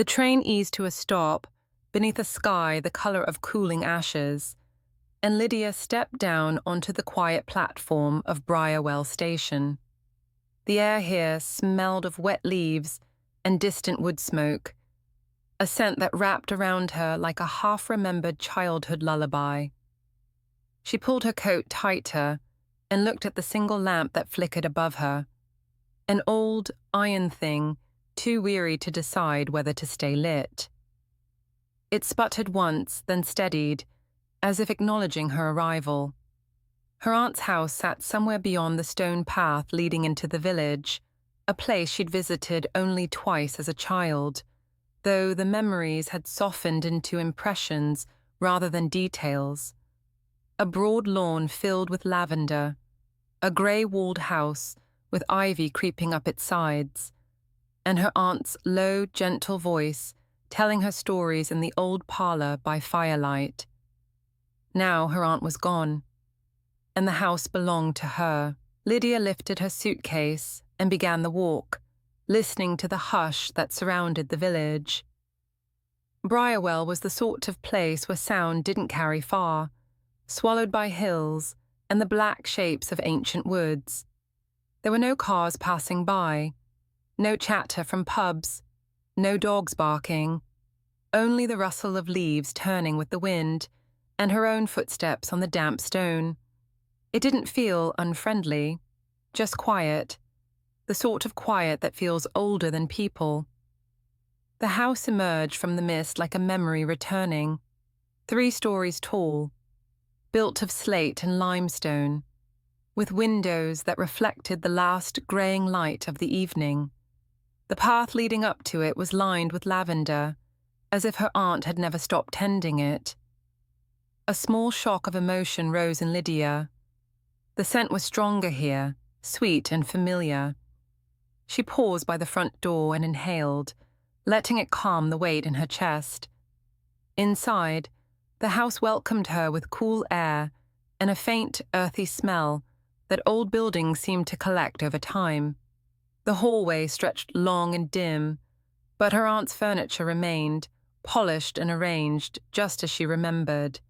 The train eased to a stop beneath a sky the color of cooling ashes, and Lydia stepped down onto the quiet platform of Briarwell Station. The air here smelled of wet leaves and distant wood smoke, a scent that wrapped around her like a half-remembered childhood lullaby. She pulled her coat tighter and looked at the single lamp that flickered above her, an old iron thing too weary to decide whether to stay lit. It sputtered once, then steadied, as if acknowledging her arrival. Her aunt's house sat somewhere beyond the stone path leading into the village, a place she'd visited only twice as a child, though the memories had softened into impressions rather than details. A broad lawn filled with lavender, a grey-walled house with ivy creeping up its sides, and her aunt's low, gentle voice telling her stories in the old parlour by firelight. Now her aunt was gone, and the house belonged to her. Lydia lifted her suitcase and began the walk, listening to the hush that surrounded the village. Briarwell was the sort of place where sound didn't carry far, swallowed by hills and the black shapes of ancient woods. There were no cars passing by, no chatter from pubs, no dogs barking, only the rustle of leaves turning with the wind and her own footsteps on the damp stone. It didn't feel unfriendly, just quiet, the sort of quiet that feels older than people. The house emerged from the mist like a memory returning, 3 stories tall, built of slate and limestone, with windows that reflected the last greying light of the evening. The path leading up to it was lined with lavender, as if her aunt had never stopped tending it. A small shock of emotion rose in Lydia. The scent was stronger here, sweet and familiar. She paused by the front door and inhaled, letting it calm the weight in her chest. Inside, the house welcomed her with cool air and a faint, earthy smell that old buildings seemed to collect over time. The hallway stretched long and dim, but her aunt's furniture remained, polished and arranged just as she remembered.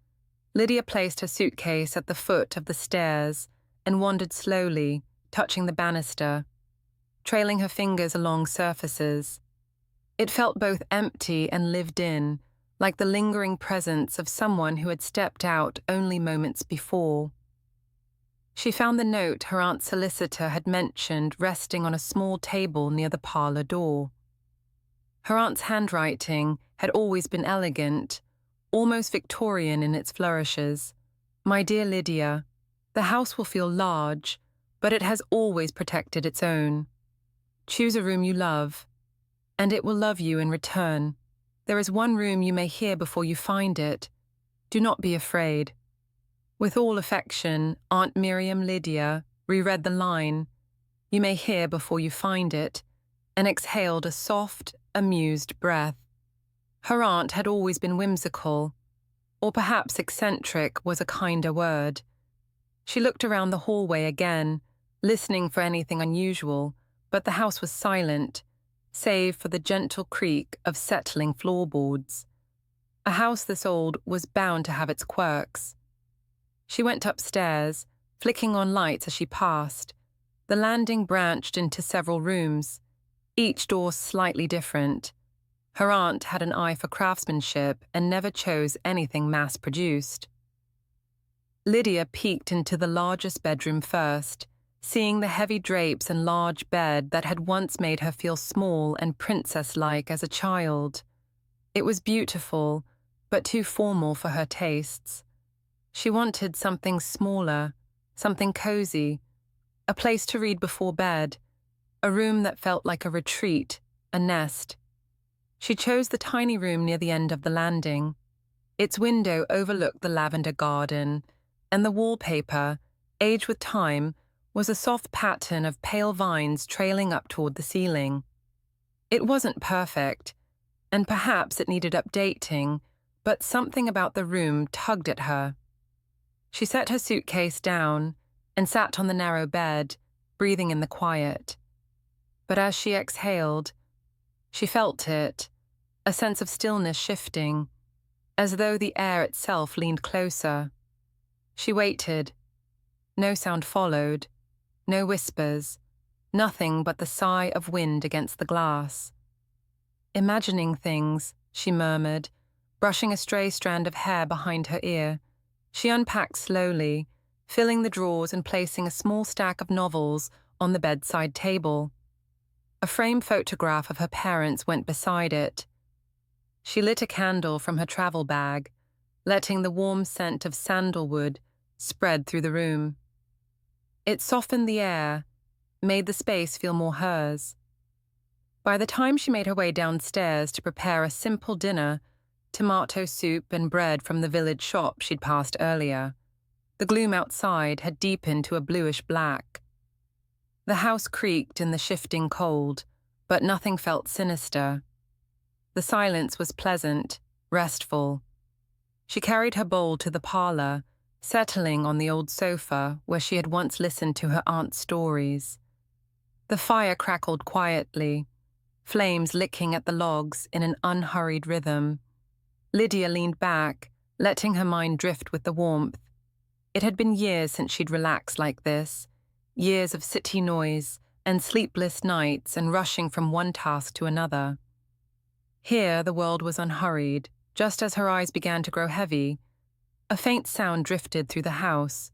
Lydia placed her suitcase at the foot of the stairs and wandered slowly, touching the banister, trailing her fingers along surfaces. It felt both empty and lived in, like the lingering presence of someone who had stepped out only moments before. She found the note her aunt's solicitor had mentioned resting on a small table near the parlour door. Her aunt's handwriting had always been elegant, almost Victorian in its flourishes. "My dear Lydia, the house will feel large, but it has always protected its own. Choose a room you love, and it will love you in return. There is one room you may hear before you find it. Do not be afraid." With all affection, Aunt Miriam Lydia reread the line, "You may hear before you find it," and exhaled a soft, amused breath. Her aunt had always been whimsical, or perhaps eccentric was a kinder word. She looked around the hallway again, listening for anything unusual, but the house was silent, save for the gentle creak of settling floorboards. A house this old was bound to have its quirks. She went upstairs, flicking on lights as she passed. The landing branched into several rooms, each door slightly different. Her aunt had an eye for craftsmanship and never chose anything mass-produced. Lydia peeked into the largest bedroom first, seeing the heavy drapes and large bed that had once made her feel small and princess-like as a child. It was beautiful, but too formal for her tastes. She wanted something smaller, something cozy, a place to read before bed, a room that felt like a retreat, a nest. She chose the tiny room near the end of the landing. Its window overlooked the lavender garden, and the wallpaper, aged with time, was a soft pattern of pale vines trailing up toward the ceiling. It wasn't perfect, and perhaps it needed updating, but something about the room tugged at her. She set her suitcase down and sat on the narrow bed, breathing in the quiet. But as she exhaled, she felt it, a sense of stillness shifting, as though the air itself leaned closer. She waited. No sound followed, no whispers, nothing but the sigh of wind against the glass. Imagining things, she murmured, brushing a stray strand of hair behind her ear. She unpacked slowly, filling the drawers and placing a small stack of novels on the bedside table. A framed photograph of her parents went beside it. She lit a candle from her travel bag, letting the warm scent of sandalwood spread through the room. It softened the air, made the space feel more hers. By the time she made her way downstairs to prepare a simple dinner, tomato soup and bread from the village shop she'd passed earlier, the gloom outside had deepened to a bluish black. The house creaked in the shifting cold, but nothing felt sinister. The silence was pleasant, restful. She carried her bowl to the parlor, settling on the old sofa where she had once listened to her aunt's stories. The fire crackled quietly, flames licking at the logs in an unhurried rhythm. Lydia leaned back, letting her mind drift with the warmth. It had been years since she'd relaxed like this, years of city noise and sleepless nights and rushing from one task to another. Here the world was unhurried. Just as her eyes began to grow heavy, a faint sound drifted through the house.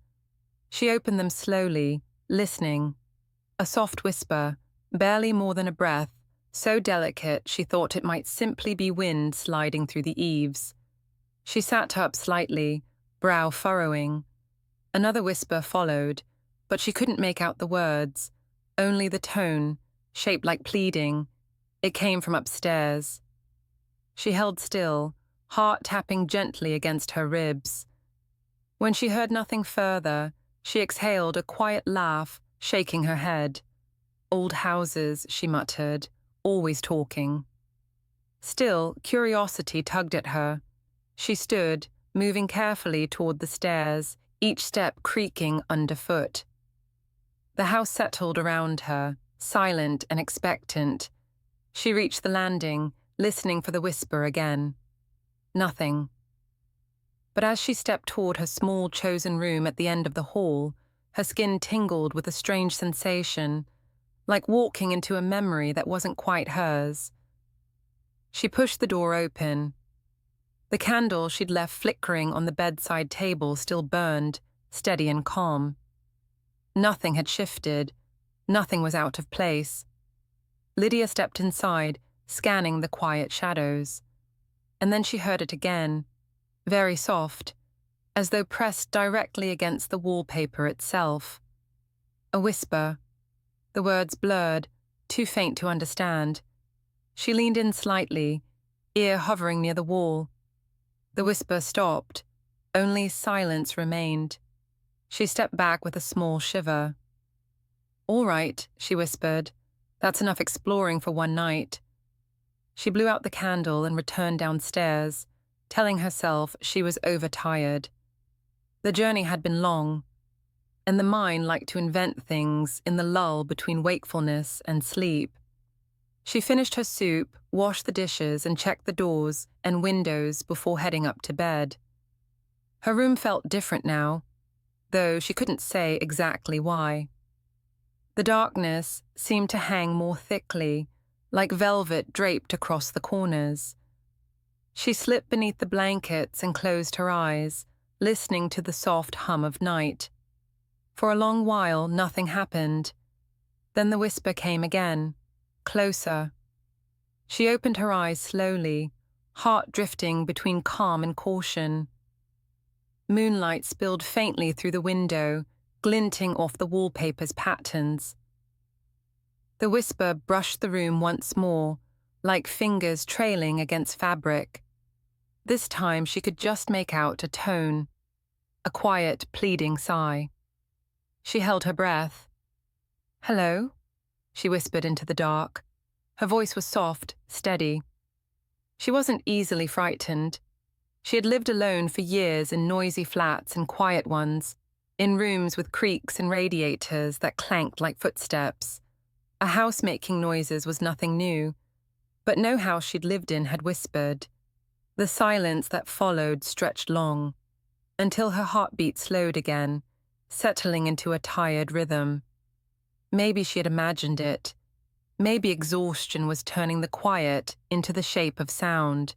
She opened them slowly, listening. A soft whisper, barely more than a breath, so delicate she thought it might simply be wind sliding through the eaves. She sat up slightly, brow furrowing. Another whisper followed, but she couldn't make out the words, only the tone, shaped like pleading. It came from upstairs. She held still, heart tapping gently against her ribs. When she heard nothing further, she exhaled a quiet laugh, shaking her head. Old houses, she muttered, always talking. Still, curiosity tugged at her. She stood, moving carefully toward the stairs, each step creaking underfoot. The house settled around her, silent and expectant. She reached the landing, listening for the whisper again. Nothing. But as she stepped toward her small chosen room at the end of the hall, her skin tingled with a strange sensation, like walking into a memory that wasn't quite hers. She pushed the door open. The candle she'd left flickering on the bedside table still burned, steady and calm. Nothing had shifted. Nothing was out of place. Lydia stepped inside, scanning the quiet shadows. And then she heard it again, very soft, as though pressed directly against the wallpaper itself. A whisper. The words blurred, too faint to understand. She leaned in slightly, ear hovering near the wall. The whisper stopped. Only silence remained. She stepped back with a small shiver. "All right," she whispered. "That's enough exploring for one night." She blew out the candle and returned downstairs, telling herself she was overtired. The journey had been long, and the mind liked to invent things in the lull between wakefulness and sleep. She finished her soup, washed the dishes, and checked the doors and windows before heading up to bed. Her room felt different now, though she couldn't say exactly why. The darkness seemed to hang more thickly, like velvet draped across the corners. She slipped beneath the blankets and closed her eyes, listening to the soft hum of night. For a long while, nothing happened. Then the whisper came again, closer. She opened her eyes slowly, heart drifting between calm and caution. Moonlight spilled faintly through the window, glinting off the wallpaper's patterns. The whisper brushed the room once more, like fingers trailing against fabric. This time she could just make out a tone, a quiet, pleading sigh. She held her breath. "Hello?" she whispered into the dark. Her voice was soft, steady. She wasn't easily frightened. She had lived alone for years in noisy flats and quiet ones, in rooms with creaks and radiators that clanked like footsteps. A house making noises was nothing new, But no house she'd lived in had whispered. The silence that followed stretched long, until her heartbeat slowed again, settling into a tired rhythm. Maybe she had imagined it. Maybe exhaustion was turning the quiet into the shape of sound.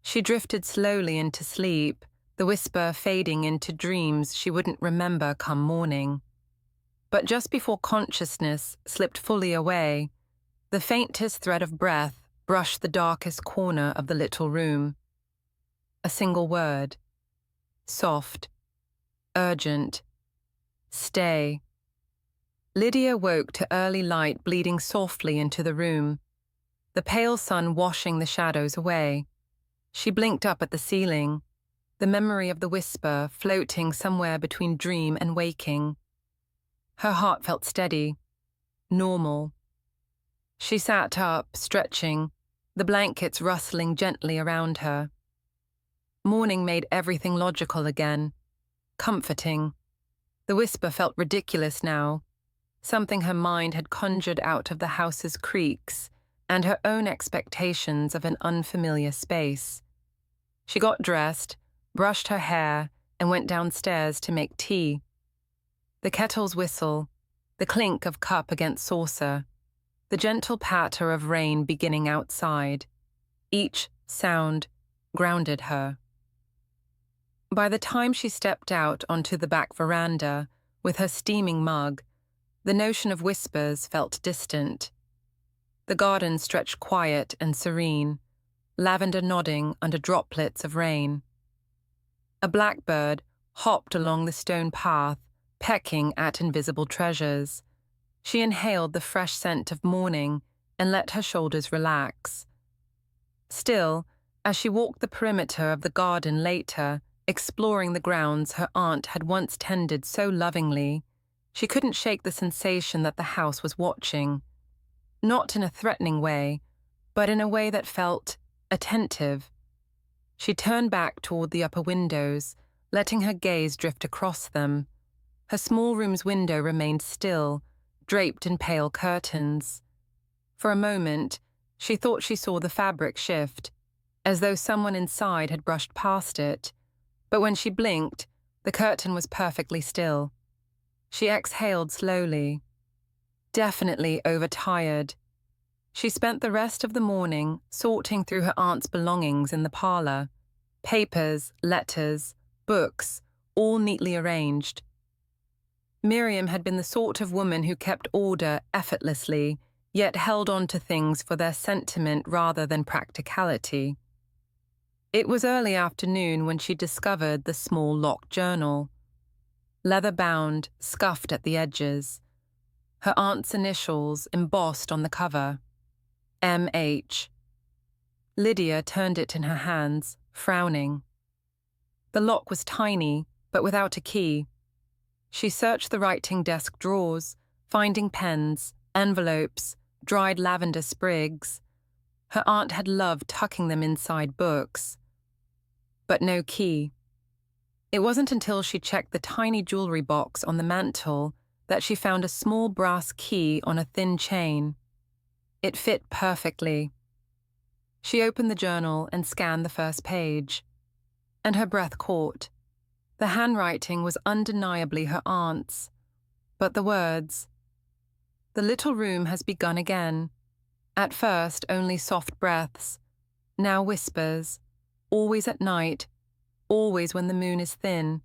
She drifted slowly into sleep, the whisper fading into dreams she wouldn't remember come morning. But just before consciousness slipped fully away, the faintest thread of breath brushed the darkest corner of the little room. A single word. Soft. Urgent. Stay. Lydia woke to early light bleeding softly into the room, the pale sun washing the shadows away. She blinked up at the ceiling, the memory of the whisper floating somewhere between dream and waking. Her heart felt steady, normal. She sat up, stretching, the blankets rustling gently around her. Morning made everything logical again, comforting. The whisper felt ridiculous now, something her mind had conjured out of the house's creaks and her own expectations of an unfamiliar space. She got dressed, brushed her hair, and went downstairs to make tea. The kettle's whistle, the clink of cup against saucer, the gentle patter of rain beginning outside. Each sound grounded her. By the time she stepped out onto the back veranda with her steaming mug, the notion of whispers felt distant. The garden stretched quiet and serene, lavender nodding under droplets of rain. A blackbird hopped along the stone path, pecking at invisible treasures. She inhaled the fresh scent of morning and let her shoulders relax. Still, as she walked the perimeter of the garden later, exploring the grounds her aunt had once tended so lovingly, she couldn't shake the sensation that the house was watching. Not in a threatening way, but in a way that felt attentive. She turned back toward the upper windows, letting her gaze drift across them. Her small room's window remained still, draped in pale curtains. For a moment, she thought she saw the fabric shift, as though someone inside had brushed past it. But when she blinked, the curtain was perfectly still. She exhaled slowly. Definitely overtired. She spent the rest of the morning sorting through her aunt's belongings in the parlor. Papers, letters, books, all neatly arranged. Miriam had been the sort of woman who kept order effortlessly, yet held on to things for their sentiment rather than practicality. It was early afternoon when she discovered the small locked journal. Leather-bound, scuffed at the edges. Her aunt's initials embossed on the cover. M.H. Lydia turned it in her hands, frowning. The lock was tiny, but without a key. She searched the writing desk drawers, finding pens, envelopes, dried lavender sprigs. Her aunt had loved tucking them inside books. But no key. It wasn't until she checked the tiny jewelry box on the mantel that she found a small brass key on a thin chain. It fit perfectly. She opened the journal and scanned the first page. And her breath caught. The handwriting was undeniably her aunt's. But the words. The little room has begun again. At first, only soft breaths. Now whispers. Always at night. Always when the moon is thin.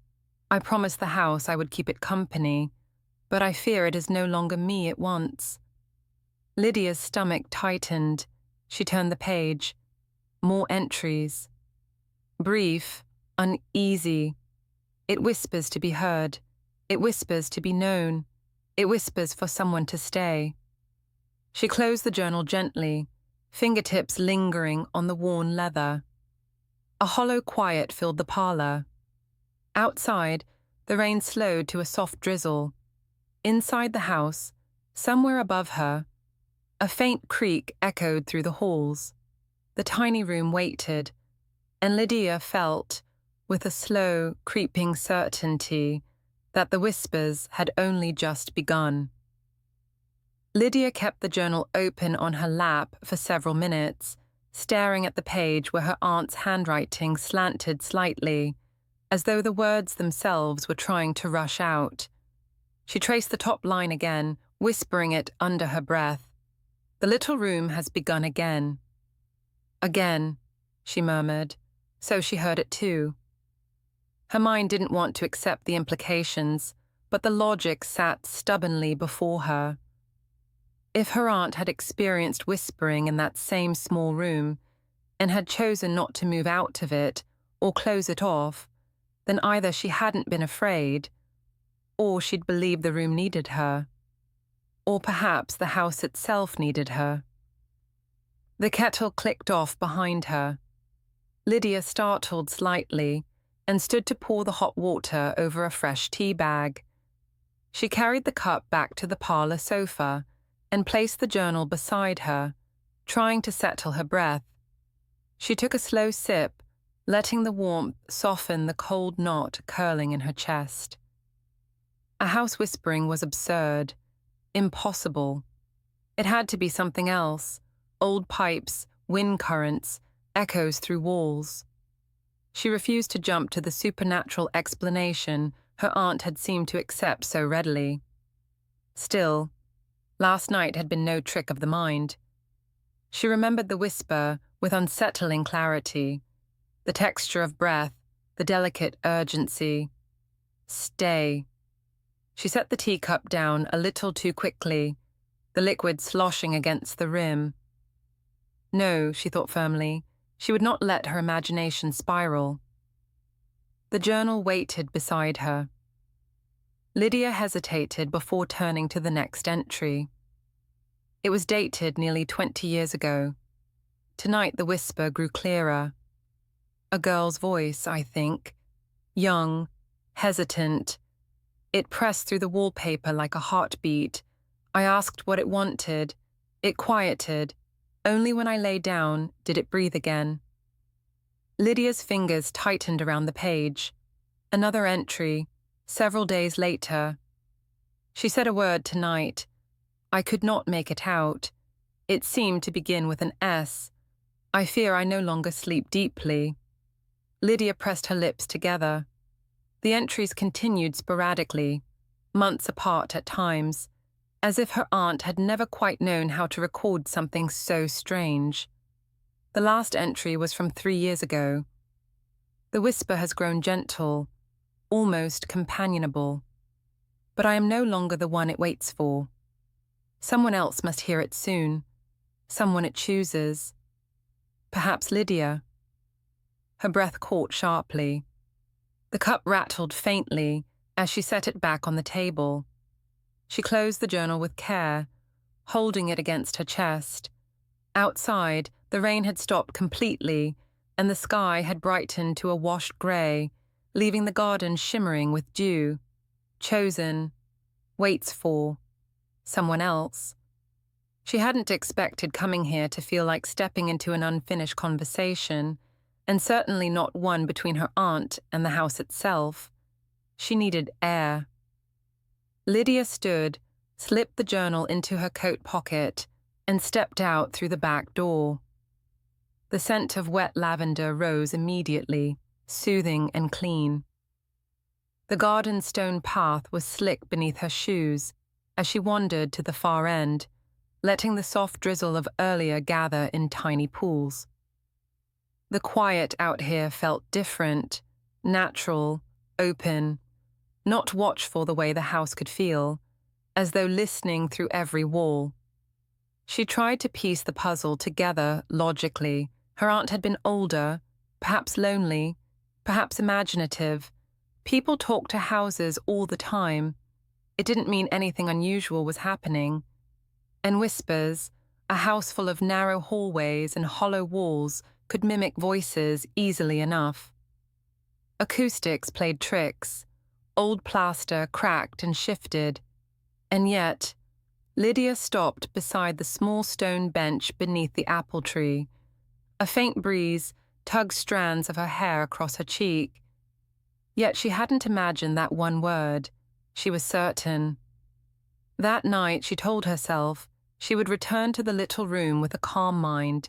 I promised the house I would keep it company, but I fear it is no longer me it wants. Lydia's stomach tightened. She turned the page. More entries. Brief, uneasy. It whispers to be heard. It whispers to be known. It whispers for someone to stay. She closed the journal gently, fingertips lingering on the worn leather. A hollow quiet filled the parlor. Outside, the rain slowed to a soft drizzle. Inside the house, somewhere above her, a faint creak echoed through the halls. The tiny room waited, and Lydia felt, with a slow, creeping certainty, that the whispers had only just begun. Lydia kept the journal open on her lap for several minutes, staring at the page where her aunt's handwriting slanted slightly, as though the words themselves were trying to rush out. She traced the top line again, whispering it under her breath. "The little room has begun again." "Again," she murmured, so she heard it too. Her mind didn't want to accept the implications, but the logic sat stubbornly before her. If her aunt had experienced whispering in that same small room, and had chosen not to move out of it or close it off, then either she hadn't been afraid, or she'd believed the room needed her, or perhaps the house itself needed her. The kettle clicked off behind her. Lydia startled slightly and stood to pour the hot water over a fresh tea bag. She carried the cup back to the parlor sofa and placed the journal beside her, trying to settle her breath. She took a slow sip, letting the warmth soften the cold knot curling in her chest. A house whispering was absurd, impossible. It had to be something else: old pipes, wind currents, echoes through walls. She refused to jump to the supernatural explanation her aunt had seemed to accept so readily. Still, last night had been no trick of the mind. She remembered the whisper with unsettling clarity, the texture of breath, the delicate urgency. Stay. She set the teacup down a little too quickly, the liquid sloshing against the rim. No, she thought firmly, she would not let her imagination spiral. The journal waited beside her. Lydia hesitated before turning to the next entry. It was dated nearly 20 years ago. Tonight the whisper grew clearer. A girl's voice, I think. Young, hesitant. It pressed through the wallpaper like a heartbeat. I asked what it wanted. It quieted. Only when I lay down did it breathe again. Lydia's fingers tightened around the page. Another entry, several days later. She said a word tonight. I could not make it out. It seemed to begin with an S. I fear I no longer sleep deeply. Lydia pressed her lips together. The entries continued sporadically, months apart at times, as if her aunt had never quite known how to record something so strange. The last entry was from 3 years ago. The whisper has grown gentle, almost companionable. But I am no longer the one it waits for. Someone else must hear it soon. Someone it chooses. Perhaps Lydia. Her breath caught sharply. The cup rattled faintly as she set it back on the table. She closed the journal with care, holding it against her chest. Outside, the rain had stopped completely, and the sky had brightened to a washed grey, leaving the garden shimmering with dew. Chosen. Waits for. Someone else. She hadn't expected coming here to feel like stepping into an unfinished conversation, and certainly not one between her aunt and the house itself. She needed air. Lydia stood, slipped the journal into her coat pocket, and stepped out through the back door. The scent of wet lavender rose immediately, soothing and clean. The garden stone path was slick beneath her shoes as she wandered to the far end, letting the soft drizzle of earlier gather in tiny pools. The quiet out here felt different, natural, open, not watchful the way the house could feel, as though listening through every wall. She tried to piece the puzzle together logically. Her aunt had been older, perhaps lonely, perhaps imaginative. People talked to houses all the time. It didn't mean anything unusual was happening. And whispers, a house full of narrow hallways and hollow walls, could mimic voices easily enough. Acoustics played tricks. Old plaster cracked and shifted. And yet, Lydia stopped beside the small stone bench beneath the apple tree. A faint breeze tugged strands of her hair across her cheek. Yet she hadn't imagined that one word. She was certain. That night, she told herself she would return to the little room with a calm mind.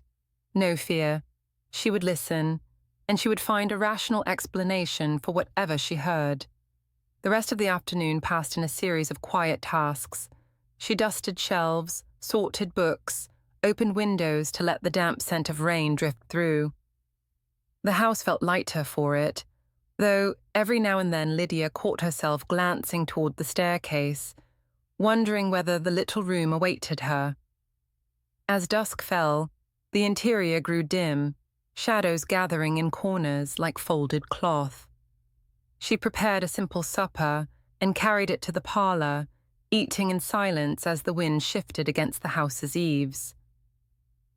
No fear. She would listen, and she would find a rational explanation for whatever she heard. The rest of the afternoon passed in a series of quiet tasks. She dusted shelves, sorted books, opened windows to let the damp scent of rain drift through. The house felt lighter for it, though every now and then Lydia caught herself glancing toward the staircase, wondering whether the little room awaited her. As dusk fell, the interior grew dim, shadows gathering in corners like folded cloth. She prepared a simple supper and carried it to the parlor, eating in silence as the wind shifted against the house's eaves.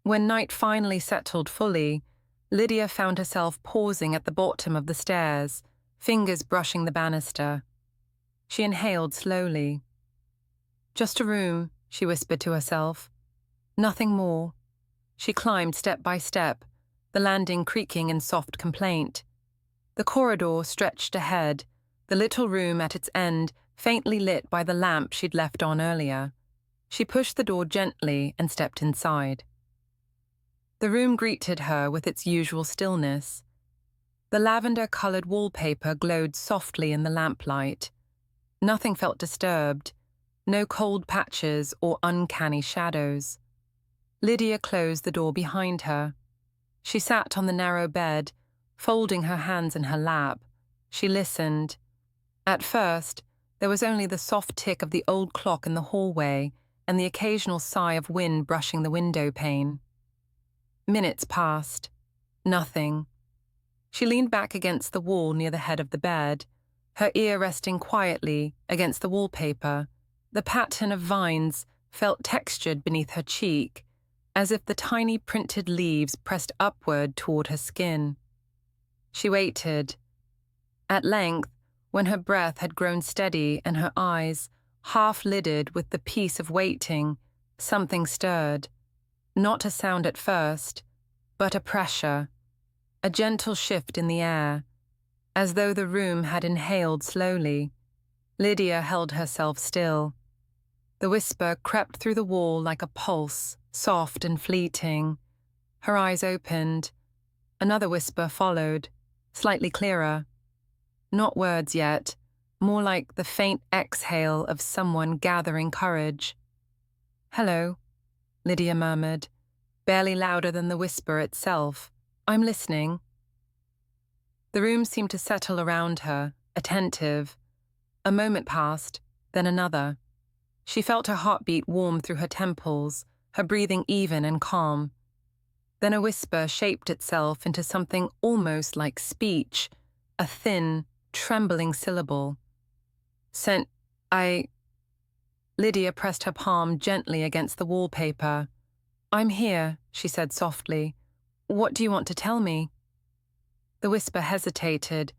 When night finally settled fully, Lydia found herself pausing at the bottom of the stairs, fingers brushing the banister. She inhaled slowly. Just a room, she whispered to herself. Nothing more. She climbed step by step, the landing creaking in soft complaint. The corridor stretched ahead, the little room at its end faintly lit by the lamp she'd left on earlier. She pushed the door gently and stepped inside. The room greeted her with its usual stillness. The lavender-colored wallpaper glowed softly in the lamplight. Nothing felt disturbed, no cold patches or uncanny shadows. Lydia closed the door behind her. She sat on the narrow bed, folding her hands in her lap. She listened. At first, there was only the soft tick of the old clock in the hallway and the occasional sigh of wind brushing the window pane. Minutes passed. Nothing. She leaned back against the wall near the head of the bed, her ear resting quietly against the wallpaper. The pattern of vines felt textured beneath her cheek, as if the tiny printed leaves pressed upward toward her skin. She waited. At length, when her breath had grown steady and her eyes half-lidded with the peace of waiting, something stirred. Not a sound at first, but a pressure, a gentle shift in the air, as though the room had inhaled slowly. Lydia held herself still. The whisper crept through the wall like a pulse, soft and fleeting. Her eyes opened. Another whisper followed, slightly clearer. Not words yet, more like the faint exhale of someone gathering courage. "Hello," Lydia murmured, barely louder than the whisper itself. "I'm listening." The room seemed to settle around her, attentive. A moment passed, then another. She felt her heartbeat warm through her temples, her breathing even and calm. Then a whisper shaped itself into something almost like speech, a thin, trembling syllable. Lydia pressed her palm gently against the wallpaper. "I'm here," she said softly. "What do you want to tell me?" The whisper hesitated.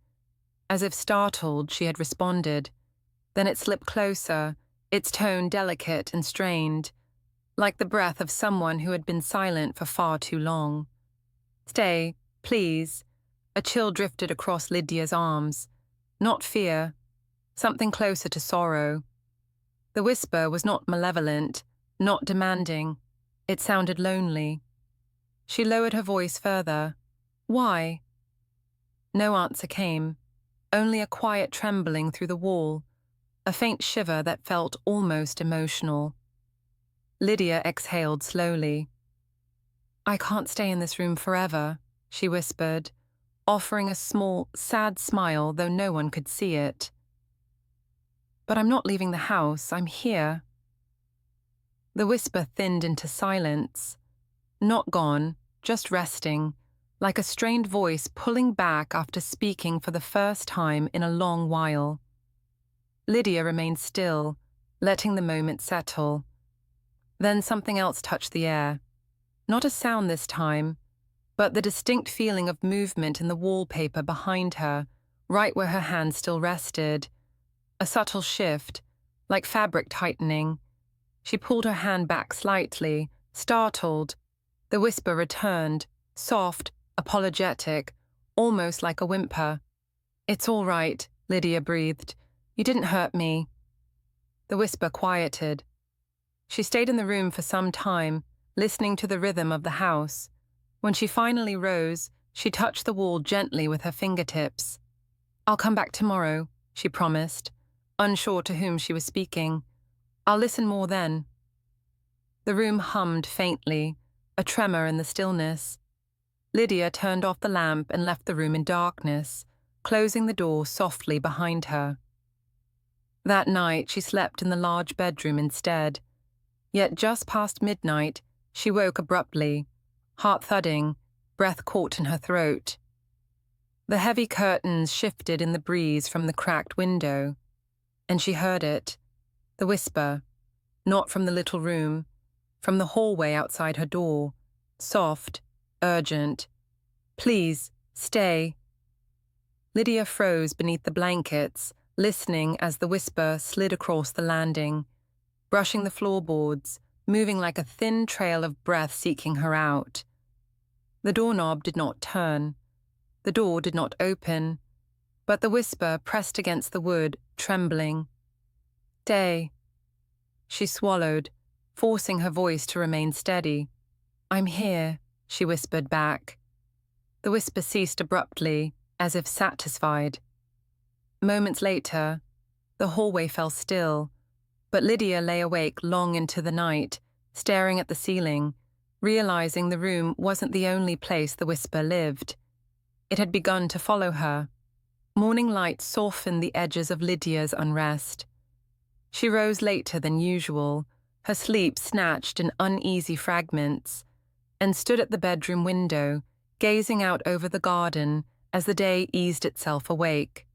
As if startled, she had responded. Then it slipped closer, its tone delicate and strained, like the breath of someone who had been silent for far too long. "Stay, please." A chill drifted across Lydia's arms. Not fear, something closer to sorrow. The whisper was not malevolent, not demanding. It sounded lonely. She lowered her voice further. "Why?" No answer came, only a quiet trembling through the wall, a faint shiver that felt almost emotional. Lydia exhaled slowly. "I can't stay in this room forever," she whispered, offering a small, sad smile, though no one could see it. "But I'm not leaving the house, I'm here." The whisper thinned into silence. Not gone, just resting, like a strained voice pulling back after speaking for the first time in a long while. Lydia remained still, letting the moment settle. Then something else touched the air. Not a sound this time, but the distinct feeling of movement in the wallpaper behind her, right where her hand still rested. A subtle shift, like fabric tightening. She pulled her hand back slightly, startled. The whisper returned, soft, apologetic, almost like a whimper. "It's all right," Lydia breathed. "You didn't hurt me." The whisper quieted. She stayed in the room for some time, listening to the rhythm of the house. When she finally rose, she touched the wall gently with her fingertips. "I'll come back tomorrow," she promised, unsure to whom she was speaking. "I'll listen more then." The room hummed faintly, a tremor in the stillness. Lydia turned off the lamp and left the room in darkness, closing the door softly behind her. That night, she slept in the large bedroom instead. Yet just past midnight, she woke abruptly, heart thudding, breath caught in her throat. The heavy curtains shifted in the breeze from the cracked window, and she heard it, the whisper, not from the little room, from the hallway outside her door, soft, urgent. "Please, stay." Lydia froze beneath the blankets, listening as the whisper slid across the landing, brushing the floorboards, moving like a thin trail of breath seeking her out. The doorknob did not turn. The door did not open, but the whisper pressed against the wood, trembling. "Stay." She swallowed, forcing her voice to remain steady. "I'm here," she whispered back. The whisper ceased abruptly, as if satisfied. Moments later, the hallway fell still, but Lydia lay awake long into the night, staring at the ceiling, realizing the room wasn't the only place the whisper lived. It had begun to follow her. Morning light softened the edges of Lydia's unrest. She rose later than usual, her sleep snatched in uneasy fragments, and stood at the bedroom window, gazing out over the garden as the day eased itself awake.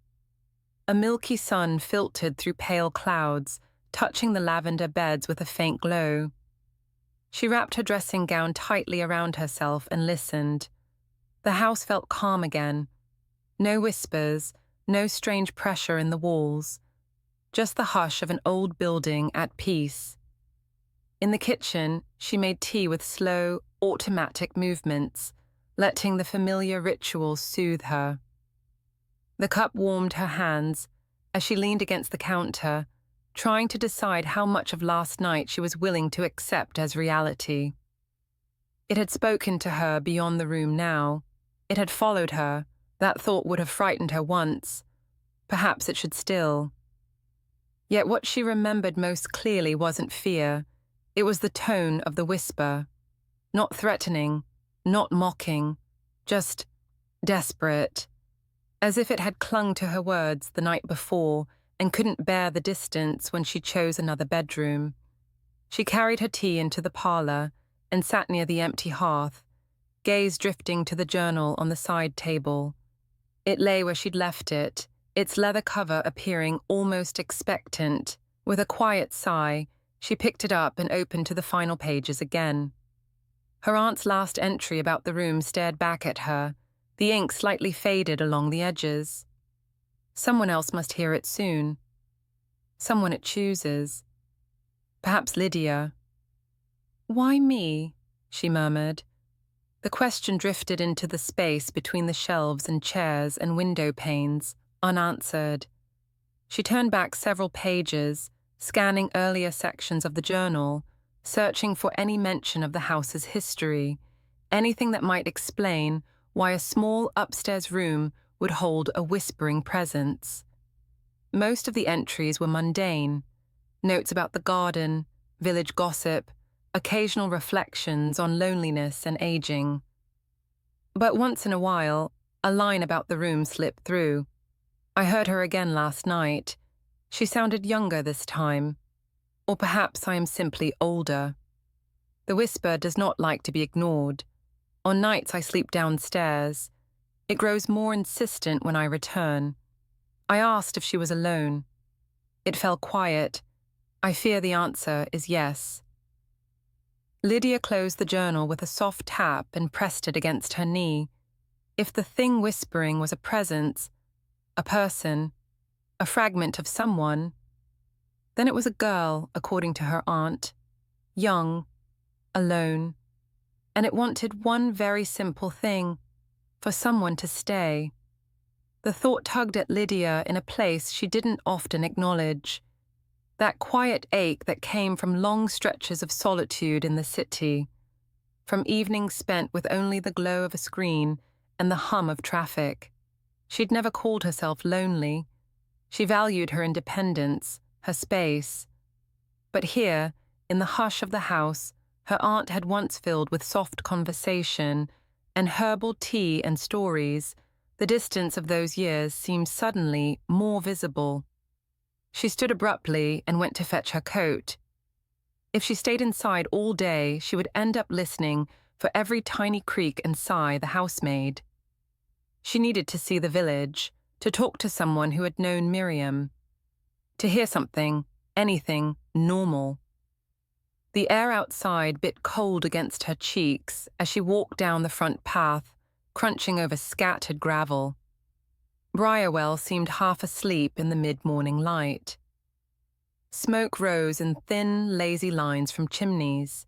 A milky sun filtered through pale clouds, touching the lavender beds with a faint glow. She wrapped her dressing gown tightly around herself and listened. The house felt calm again. No whispers, no strange pressure in the walls. Just the hush of an old building at peace. In the kitchen, she made tea with slow, automatic movements, letting the familiar ritual soothe her. The cup warmed her hands as she leaned against the counter, trying to decide how much of last night she was willing to accept as reality. It had spoken to her beyond the room now. It had followed her. That thought would have frightened her once. Perhaps it should still. Yet what she remembered most clearly wasn't fear. It was the tone of the whisper. Not threatening, not mocking, just desperate. As if it had clung to her words the night before and couldn't bear the distance when she chose another bedroom. She carried her tea into the parlor and sat near the empty hearth, gaze drifting to the journal on the side table. It lay where she'd left it, its leather cover appearing almost expectant. With a quiet sigh, she picked it up and opened to the final pages again. Her aunt's last entry about the room stared back at her, the ink slightly faded along the edges. Someone else must hear it soon. Someone it chooses. Perhaps Lydia. "Why me?" she murmured. The question drifted into the space between the shelves and chairs and window panes, unanswered. She turned back several pages, scanning earlier sections of the journal, searching for any mention of the house's history, anything that might explain why a small upstairs room would hold a whispering presence. Most of the entries were mundane, notes about the garden, village gossip, occasional reflections on loneliness and aging. But once in a while, a line about the room slipped through. "I heard her again last night. She sounded younger this time. Or perhaps I am simply older. The whisper does not like to be ignored. On nights I sleep downstairs. It grows more insistent when I return. I asked if she was alone. It fell quiet. I fear the answer is yes." Lydia closed the journal with a soft tap and pressed it against her knee. If the thing whispering was a presence, a person, a fragment of someone, then it was a girl, according to her aunt, young, alone, and it wanted one very simple thing, for someone to stay. The thought tugged at Lydia in a place she didn't often acknowledge. that quiet ache that came from long stretches of solitude in the city, from evenings spent with only the glow of a screen and the hum of traffic. She'd never called herself lonely. She valued her independence, her space. But here, in the hush of the house, her aunt had once filled with soft conversation and herbal tea and stories, the distance of those years seemed suddenly more visible. She stood abruptly and went to fetch her coat. If she stayed inside all day, she would end up listening for every tiny creak and sigh the house made. She needed to see the village, to talk to someone who had known Miriam, to hear something, anything, normal. The air outside bit cold against her cheeks as she walked down the front path, crunching over scattered gravel. Briarwell seemed half asleep in the mid-morning light. Smoke rose in thin, lazy lines from chimneys.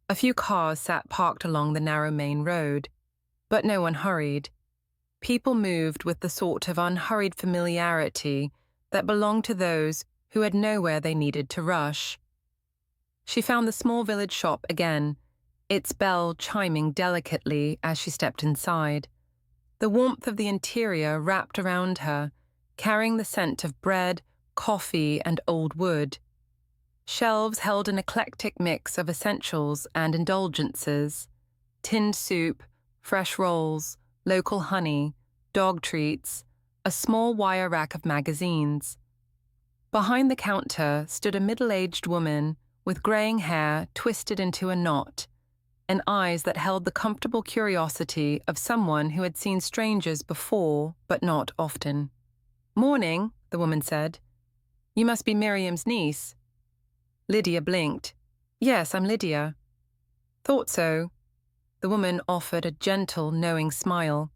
A few cars sat parked along the narrow main road, but no one hurried. People moved with the sort of unhurried familiarity that belonged to those who had nowhere they needed to rush. She found the small village shop again, its bell chiming delicately as she stepped inside. The warmth of the interior wrapped around her, carrying the scent of bread, coffee, and old wood. Shelves held an eclectic mix of essentials and indulgences: tinned soup, fresh rolls, local honey, dog treats, a small wire rack of magazines. Behind the counter stood a middle-aged woman with graying hair twisted into a knot, and eyes that held the comfortable curiosity of someone who had seen strangers before, but not often. "Morning," the woman said. "You must be Miriam's niece." Lydia blinked. "Yes, I'm Lydia." "Thought so." The woman offered a gentle, knowing smile.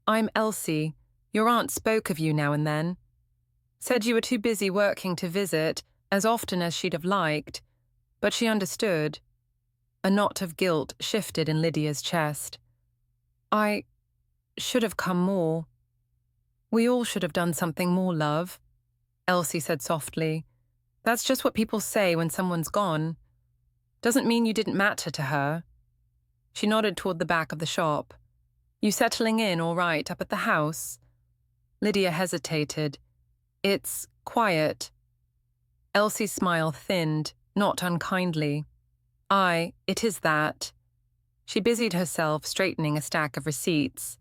"I'm Elsie. Your aunt spoke of you now and then. Said you were too busy working to visit as often as she'd have liked, but she understood." A knot of guilt shifted in Lydia's chest. "I should have come more." "We all should have done something more, love," Elsie said softly. "That's just what people say when someone's gone. Doesn't mean you didn't matter to her." She nodded toward the back of the shop. "You settling in all right up at the house?" Lydia hesitated. "It's quiet." Elsie's smile thinned, not unkindly. "Aye, it is that." She busied herself straightening a stack of receipts.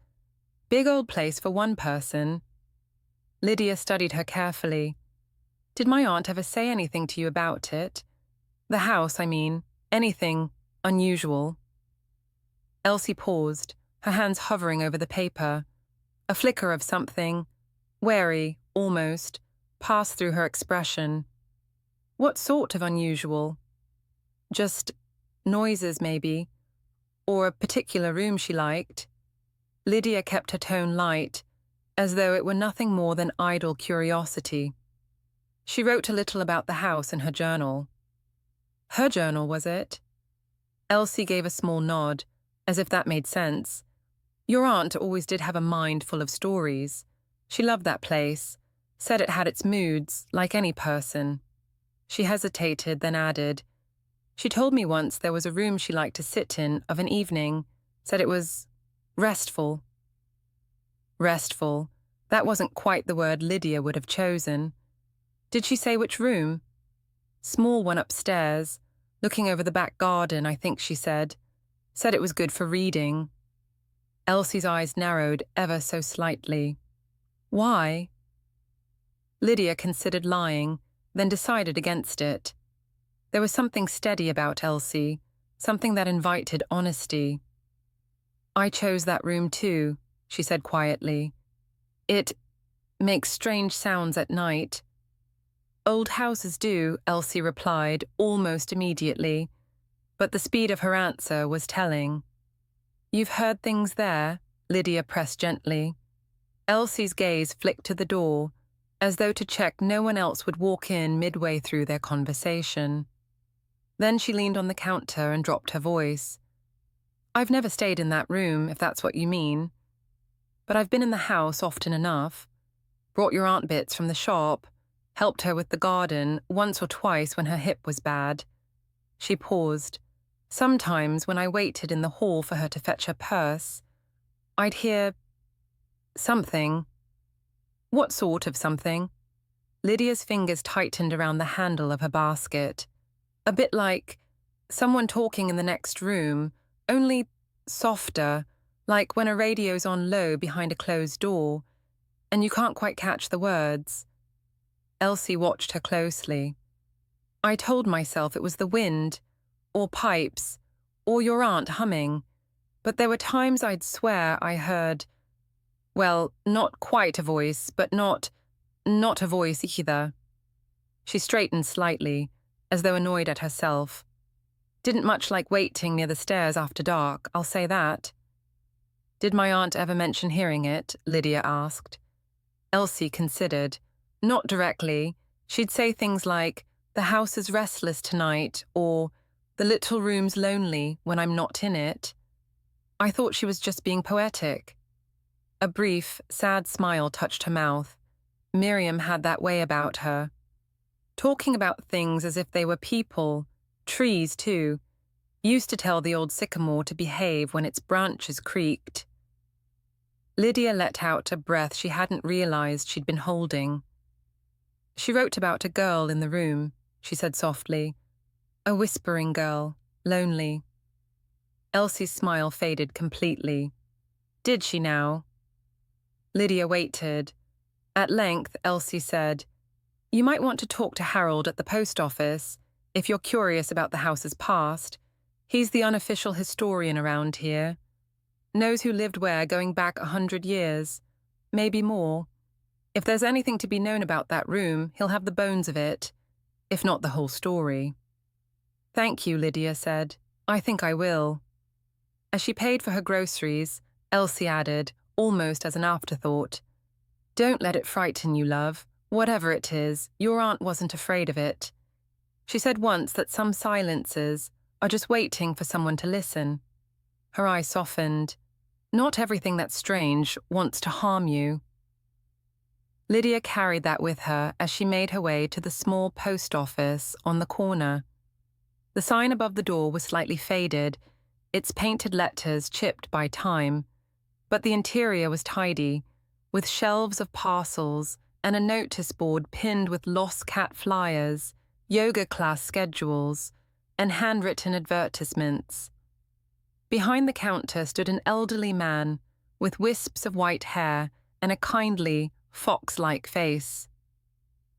"Big old place for one person." Lydia studied her carefully. "Did my aunt ever say anything to you about it? The house, I mean. Anything unusual?" Elsie paused, her hands hovering over the paper. A flicker of something, wary, almost, passed through her expression. "What sort of unusual?" "Just noises, maybe. Or a particular room she liked." Lydia kept her tone light, as though it were nothing more than idle curiosity. She wrote a little about the house in her journal. Her journal, was it? Elsie gave a small nod, as if that made sense. Your aunt always did have a mind full of stories. She loved that place, said it had its moods, like any person. She hesitated, then added, "She told me once there was a room she liked to sit in of an evening, said it was restful." Restful. That wasn't quite the word Lydia would have chosen. Did she say which room? "Small one upstairs, looking over the back garden, I think she said. Said it was good for reading." Elsie's eyes narrowed ever so slightly. "Why?" Lydia considered lying, then decided against it. There was something steady about Elsie, something that invited honesty. "I chose that room too," she said quietly. "It makes strange sounds at night." "Old houses do," Elsie replied almost immediately, but the speed of her answer was telling. "You've heard things there?" Lydia pressed gently. Elsie's gaze flicked to the door, as though to check no one else would walk in midway through their conversation. Then she leaned on the counter and dropped her voice. "I've never stayed in that room, if that's what you mean. But I've been in the house often enough. Brought your aunt bits from the shop. helped her with the garden once or twice when her hip was bad. She paused. Sometimes when I waited in the hall for her to fetch her purse, I'd hear something. What sort of something? Lydia's fingers tightened around the handle of her basket. A bit like someone talking in the next room, only softer, like when a radio's on low behind a closed door, and you can't quite catch the words. Elsie watched her closely. I told myself it was the wind, or pipes, or your aunt humming, but there were times I'd swear I heard, well, not quite a voice, but not a voice either. She straightened slightly, as though annoyed at herself. Didn't much like waiting near the stairs after dark, I'll say that. Did my aunt ever mention hearing it? Lydia asked. Elsie considered. Not directly. She'd say things like, the house is restless tonight, or the little room's lonely when I'm not in it. I thought she was just being poetic. A brief, sad smile touched her mouth. Miriam had that way about her. Talking about things as if they were people, trees too, used to tell the old sycamore to behave when its branches creaked. Lydia let out a breath she hadn't realized she'd been holding. She wrote about a girl in the room, she said softly. A whispering girl, lonely. Elsie's smile faded completely. Did she now? Lydia waited. At length, Elsie said, You might want to talk to Harold at the post office, if you're curious about the house's past. He's the unofficial historian around here. Knows who lived where going back 100 years. Maybe more. If there's anything to be known about that room, he'll have the bones of it, if not the whole story. Thank you, Lydia said. I think I will. As she paid for her groceries, Elsie added, almost as an afterthought, Don't let it frighten you, love. Whatever it is, your aunt wasn't afraid of it. She said once that some silences are just waiting for someone to listen. Her eyes softened. Not everything that's strange wants to harm you. Lydia carried that with her as she made her way to the small post office on the corner. The sign above the door was slightly faded, its painted letters chipped by time, but the interior was tidy, with shelves of parcels and a notice board pinned with lost cat flyers, yoga class schedules, and handwritten advertisements. Behind the counter stood an elderly man with wisps of white hair and a kindly, fox-like face.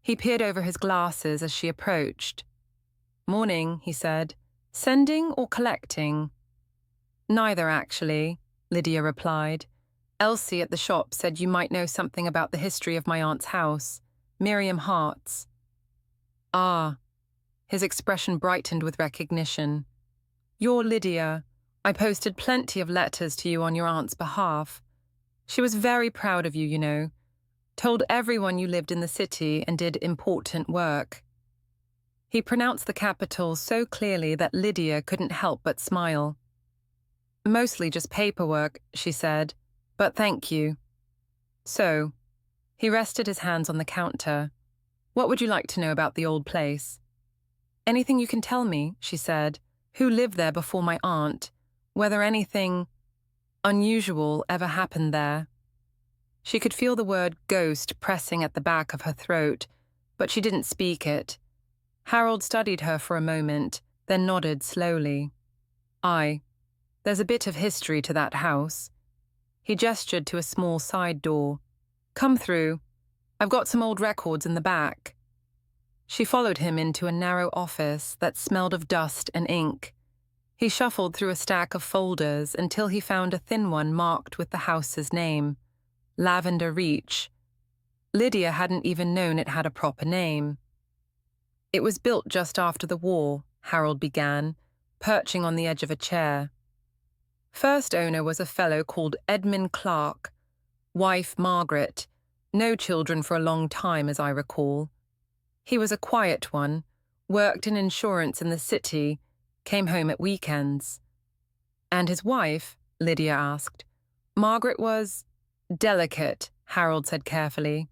He peered over his glasses as she approached. Morning, he said. Sending or collecting? Neither, actually, Lydia replied. Elsie at the shop said you might know something about the history of my aunt's house, Miriam Hart's. Ah. His expression brightened with recognition. You're Lydia. I posted plenty of letters to you on your aunt's behalf. She was very proud of you, you know. Told everyone you lived in the city and did important work. He pronounced the capitals so clearly that Lydia couldn't help but smile. Mostly just paperwork, she said, but thank you. So, he rested his hands on the counter. What would you like to know about the old place? Anything you can tell me, she said. Who lived there before my aunt? Whether anything unusual ever happened there. She could feel the word ghost pressing at the back of her throat, but she didn't speak it. Harold studied her for a moment, then nodded slowly. There's a bit of history to that house. He gestured to a small side door. Come through. I've got some old records in the back. She followed him into a narrow office that smelled of dust and ink. He shuffled through a stack of folders until he found a thin one marked with the house's name, Lavender Reach. Lydia hadn't even known it had a proper name. It was built just after the war, Harold began, perching on the edge of a chair. First owner was a fellow called Edmund Clark, wife Margaret, no children for a long time as I recall. He was a quiet one, worked in insurance in the city, came home at weekends. And his wife, Lydia asked. Margaret was delicate, Harold said carefully.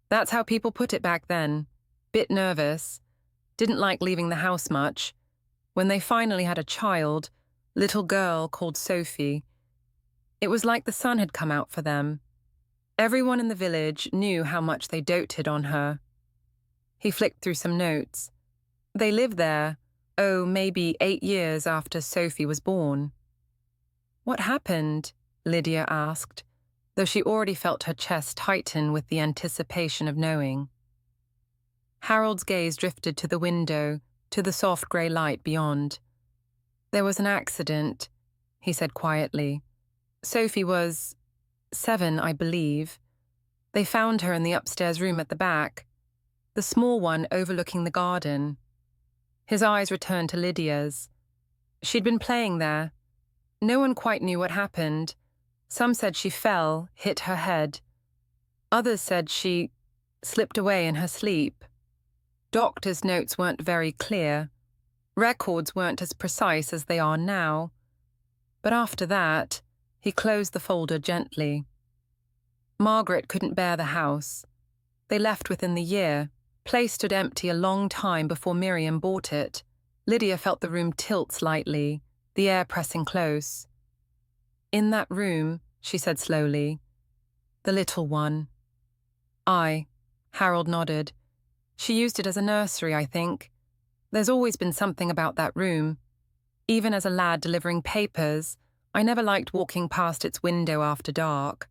That's how people put it back then. Bit nervous, didn't like leaving the house much. When they finally had a child, little girl called Sophie, it was like the sun had come out for them. Everyone in the village knew how much they doted on her. He flicked through some notes. They lived there, maybe 8 years after Sophie was born. What happened? Lydia asked, though she already felt her chest tighten with the anticipation of knowing. Harold's gaze drifted to the window, to the soft grey light beyond. There was an accident, he said quietly. Sophie was 7, I believe. They found her in the upstairs room at the back, the small one overlooking the garden. His eyes returned to Lydia's. She'd been playing there. No one quite knew what happened. Some said she fell, hit her head. Others said she slipped away in her sleep. Doctors' notes weren't very clear. Records weren't as precise as they are now. But after that, he closed the folder gently. Margaret couldn't bear the house. They left within the year. Place stood empty a long time before Miriam bought it. Lydia felt the room tilt slightly, the air pressing close. In that room, she said slowly, the little one. Harold nodded. She used it as a nursery, I think. There's always been something about that room. Even as a lad delivering papers, I never liked walking past its window after dark.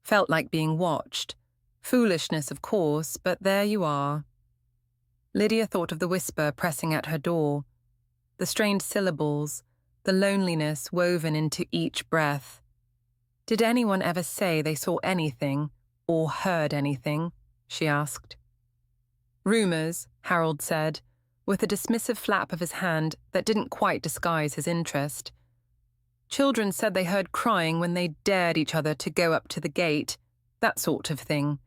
Felt like being watched. Foolishness, of course, but there you are. Lydia thought of the whisper pressing at her door, the strained syllables, the loneliness woven into each breath. Did anyone ever say they saw anything, or heard anything? She asked. Rumours, Harold said, with a dismissive flap of his hand that didn't quite disguise his interest. Children said they heard crying when they dared each other to go up to the gate, that sort of thing.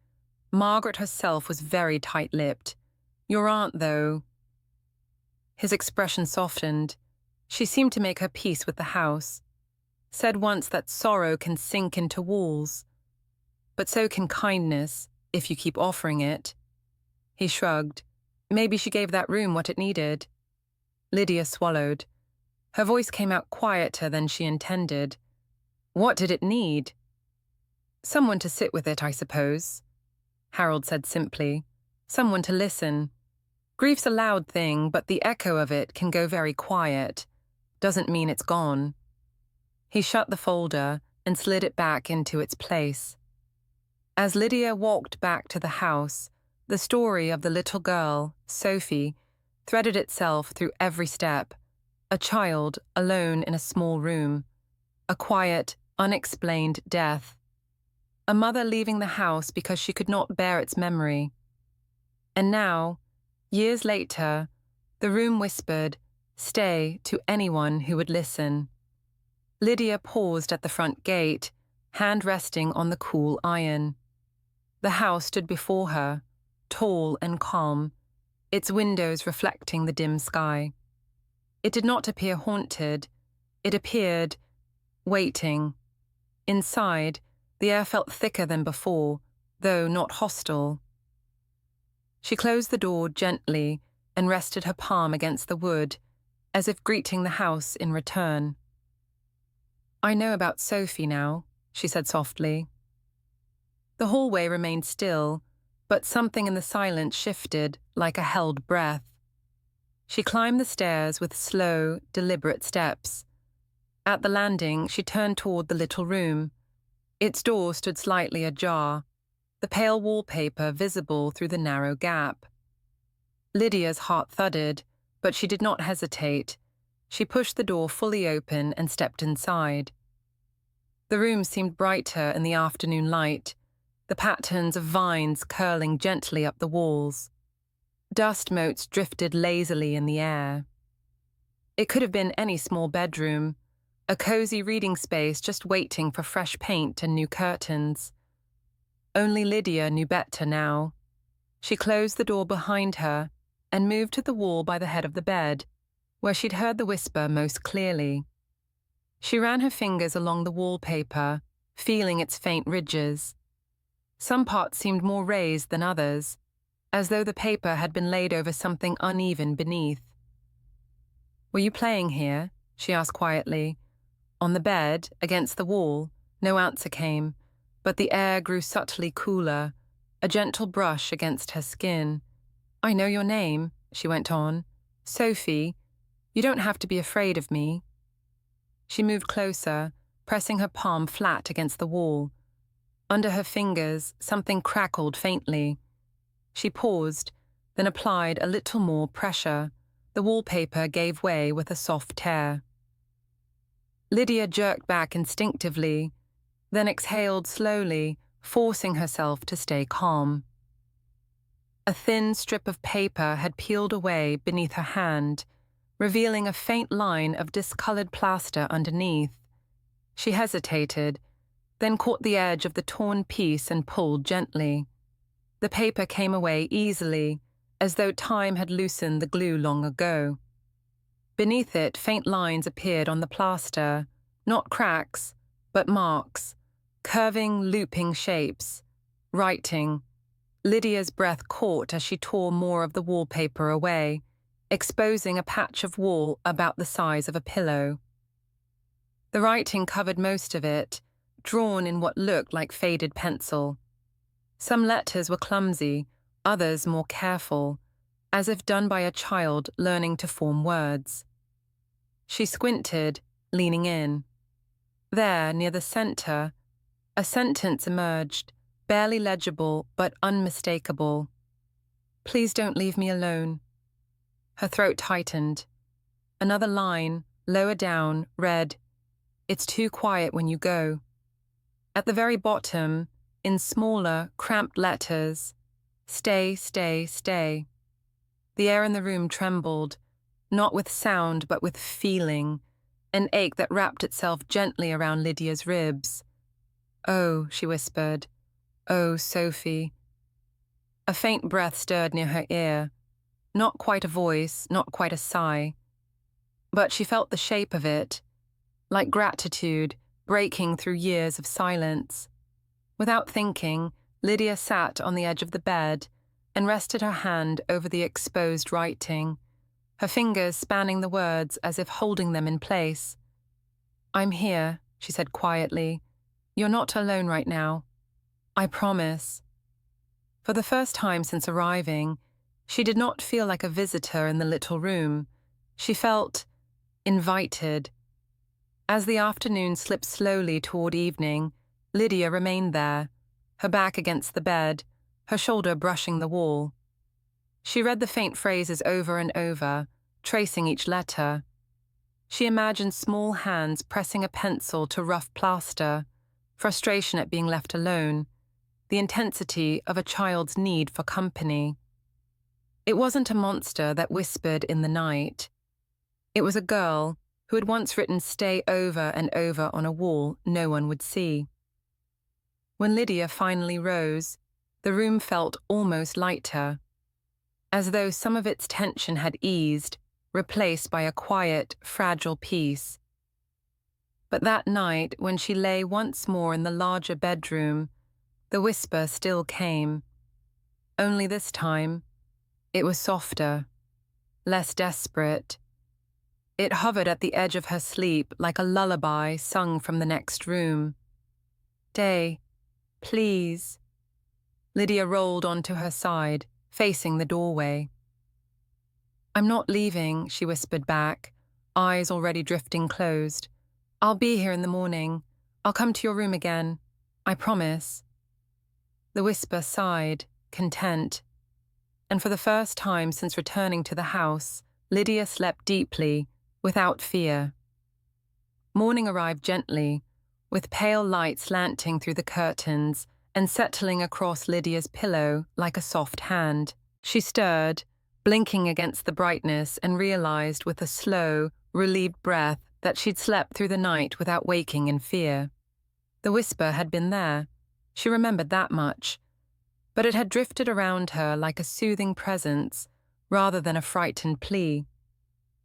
Margaret herself was very tight-lipped. Your aunt, though. His expression softened. She seemed to make her peace with the house. Said once that sorrow can sink into walls. But so can kindness, if you keep offering it. He shrugged. Maybe she gave that room what it needed. Lydia swallowed. Her voice came out quieter than she intended. What did it need? Someone to sit with it, I suppose. Harold said simply. Someone to listen. Grief's a loud thing, but the echo of it can go very quiet. Doesn't mean it's gone. He shut the folder and slid it back into its place. As Lydia walked back to the house, the story of the little girl, Sophie, threaded itself through every step. A child alone in a small room. A quiet, unexplained death. A mother leaving the house because she could not bear its memory. And now, years later, the room whispered, "Stay," to anyone who would listen. Lydia paused at the front gate, hand resting on the cool iron. The house stood before her, tall and calm, its windows reflecting the dim sky. It did not appear haunted. It appeared waiting. Inside, the air felt thicker than before, though not hostile. She closed the door gently and rested her palm against the wood, as if greeting the house in return. I know about Sophie now, she said softly. The hallway remained still, but something in the silence shifted like a held breath. She climbed the stairs with slow, deliberate steps. At the landing, she turned toward the little room. Its door stood slightly ajar, the pale wallpaper visible through the narrow gap. Lydia's heart thudded, but she did not hesitate. She pushed the door fully open and stepped inside. The room seemed brighter in the afternoon light, the patterns of vines curling gently up the walls. Dust motes drifted lazily in the air. It could have been any small bedroom, a cozy reading space just waiting for fresh paint and new curtains. Only Lydia knew better now. She closed the door behind her and moved to the wall by the head of the bed, where she'd heard the whisper most clearly. She ran her fingers along the wallpaper, feeling its faint ridges. Some parts seemed more raised than others, as though the paper had been laid over something uneven beneath. "Were you playing here?" she asked quietly. On the bed, against the wall, no answer came, but the air grew subtly cooler, a gentle brush against her skin. "I know your name," she went on. "Sophie. You don't have to be afraid of me." She moved closer, pressing her palm flat against the wall. Under her fingers, something crackled faintly. She paused, then applied a little more pressure. The wallpaper gave way with a soft tear. Lydia jerked back instinctively, then exhaled slowly, forcing herself to stay calm. A thin strip of paper had peeled away beneath her hand, revealing a faint line of discolored plaster underneath. She hesitated, then caught the edge of the torn piece and pulled gently. The paper came away easily, as though time had loosened the glue long ago. Beneath it, faint lines appeared on the plaster, not cracks, but marks, curving, looping shapes. Writing. Lydia's breath caught as she tore more of the wallpaper away, exposing a patch of wall about the size of a pillow. The writing covered most of it, drawn in what looked like faded pencil. Some letters were clumsy, others more careful, as if done by a child learning to form words. She squinted, leaning in. There, near the center, a sentence emerged, barely legible but unmistakable. "Please don't leave me alone." Her throat tightened. Another line, lower down, read, "It's too quiet when you go." At the very bottom, in smaller, cramped letters, "Stay, stay, stay." The air in the room trembled, not with sound but with feeling, an ache that wrapped itself gently around Lydia's ribs. "Oh," she whispered. "Oh, Sophie." A faint breath stirred near her ear. Not quite a voice, not quite a sigh. But she felt the shape of it, like gratitude breaking through years of silence. Without thinking, Lydia sat on the edge of the bed and rested her hand over the exposed writing, her fingers spanning the words as if holding them in place. "I'm here," she said quietly. "You're not alone right now. I promise." For the first time since arriving, she did not feel like a visitor in the little room. She felt invited. As the afternoon slipped slowly toward evening, Lydia remained there, her back against the bed, her shoulder brushing the wall. She read the faint phrases over and over, tracing each letter. She imagined small hands pressing a pencil to rough plaster, frustration at being left alone, the intensity of a child's need for company. It wasn't a monster that whispered in the night. It was a girl who had once written "stay" over and over on a wall no one would see. When Lydia finally rose, the room felt almost lighter, as though some of its tension had eased, replaced by a quiet, fragile peace. But that night, when she lay once more in the larger bedroom, the whisper still came. Only this time, it was softer, less desperate. It hovered at the edge of her sleep like a lullaby sung from the next room. "Stay, please." Lydia rolled onto her side, facing the doorway. "I'm not leaving," she whispered back, eyes already drifting closed. "I'll be here in the morning. I'll come to your room again. I promise." The whisper sighed, content. And for the first time since returning to the house, Lydia slept deeply, without fear. Morning arrived gently, with pale light slanting through the curtains and settling across Lydia's pillow like a soft hand. She stirred, blinking against the brightness, and realized with a slow, relieved breath that she'd slept through the night without waking in fear. The whisper had been there. She remembered that much. But it had drifted around her like a soothing presence, rather than a frightened plea.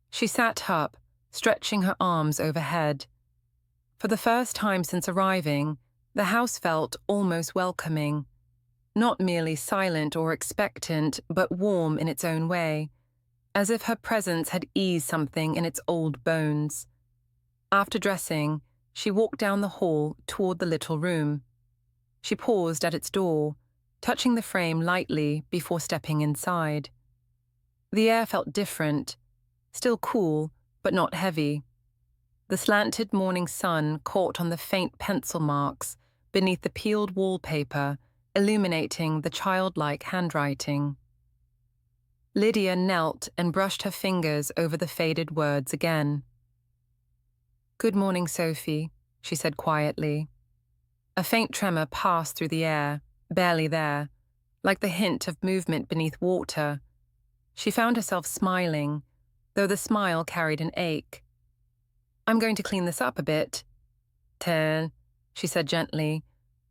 She sat up, stretching her arms overhead. For the first time since arriving, the house felt almost welcoming. not merely silent or expectant, but warm in its own way, as if her presence had eased something in its old bones. After dressing, she walked down the hall toward the little room. She paused at its door, touching the frame lightly before stepping inside. The air felt different, still cool, but not heavy. The slanted morning sun caught on the faint pencil marks beneath the peeled wallpaper, illuminating the childlike handwriting. Lydia knelt and brushed her fingers over the faded words again. "Good morning, Sophie," she said quietly. A faint tremor passed through the air, barely there, like the hint of movement beneath water. She found herself smiling, though the smile carried an ache. "I'm going to clean this up a bit." She said gently,